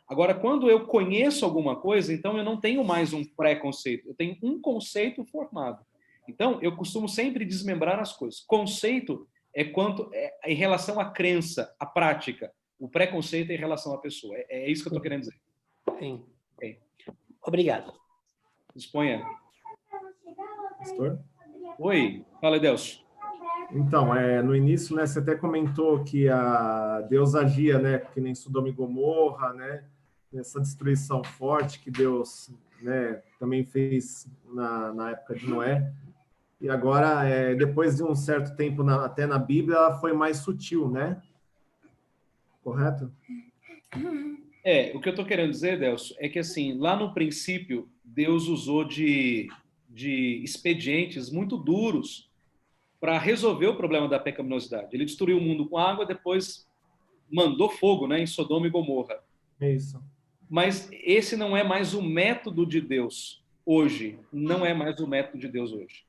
Agora, quando eu conheço alguma coisa, então eu não tenho mais um preconceito, eu tenho um conceito formado. Então, eu costumo sempre desmembrar as coisas. Conceito é em relação à crença, à prática. O preconceito é em relação à pessoa. É isso que eu estou querendo dizer. Sim. Okay. Obrigado. Disponha. Pastor? Oi, fala, Edelcio. Então, no início, né, você até comentou que Deus agia, né, que nem Sodoma e Gomorra, né, nessa destruição forte que Deus, né, também fez na época de Noé. E agora, depois de um certo tempo, até na Bíblia, ela foi mais sutil, né? Correto? O que eu estou querendo dizer, Delcio, é que assim, lá no princípio, Deus usou de expedientes muito duros para resolver o problema da pecaminosidade. Ele destruiu o mundo com água, depois mandou fogo, né, em Sodoma e Gomorra. É isso. Mas esse não é mais o método de Deus hoje. Não é mais o método de Deus hoje.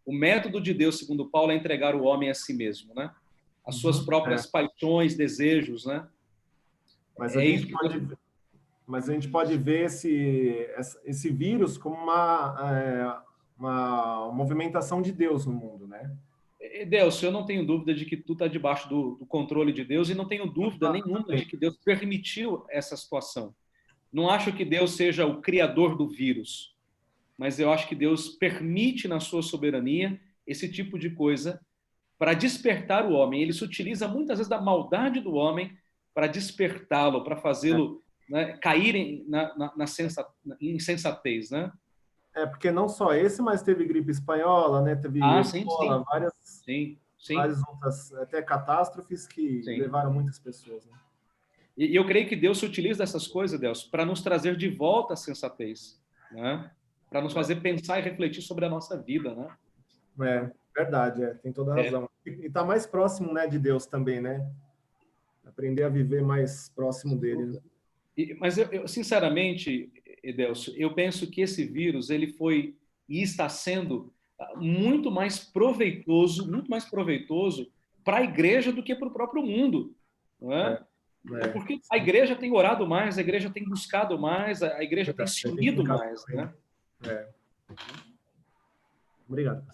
O método de Deus, segundo Paulo, é entregar o homem a si mesmo, né? As suas próprias paixões, desejos, né? Mas a gente pode ver esse vírus como uma movimentação de Deus no mundo, né? Deus, eu não tenho dúvida de que tu está debaixo do controle de Deus e não tenho dúvida nenhuma de que Deus permitiu essa situação. Não acho que Deus seja o criador do vírus, mas eu acho que Deus permite na sua soberania esse tipo de coisa para despertar o homem. Ele se utiliza muitas vezes da maldade do homem para despertá-lo, para fazê-lo, né, cair na insensatez, né? Porque não só esse, mas teve gripe espanhola, né? Teve ebola, várias outras, até catástrofes que levaram muitas pessoas, né? E eu creio que Deus se utiliza dessas coisas, Deus, para nos trazer de volta a sensatez, né? Para nos fazer pensar e refletir sobre a nossa vida, né? Verdade, tem toda a razão. E está mais próximo, né, de Deus também, né? Aprender a viver mais próximo dele. Né? Mas eu sinceramente, Edelcio, eu penso que esse vírus ele foi e está sendo muito mais proveitoso para a igreja do que para o próprio mundo, não é? Porque a igreja tem orado mais, a igreja tem buscado mais, a igreja tem se unido mais, né? Obrigado.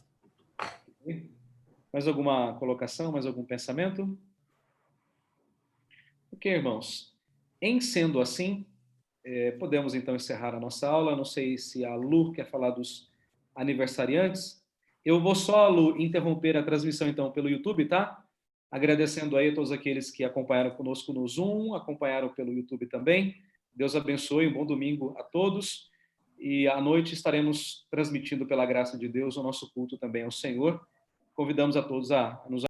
Mais alguma colocação, mais algum pensamento? Ok, irmãos. Em sendo assim, podemos então encerrar a nossa aula. Não sei se a Lu quer falar dos aniversariantes. Eu vou só, Lu, interromper a transmissão então pelo YouTube, tá? Agradecendo aí a todos aqueles que acompanharam conosco no Zoom, acompanharam pelo YouTube também. Deus abençoe, um bom domingo a todos. E à noite estaremos transmitindo, pela graça de Deus, o nosso culto também ao Senhor. Convidamos a todos a nos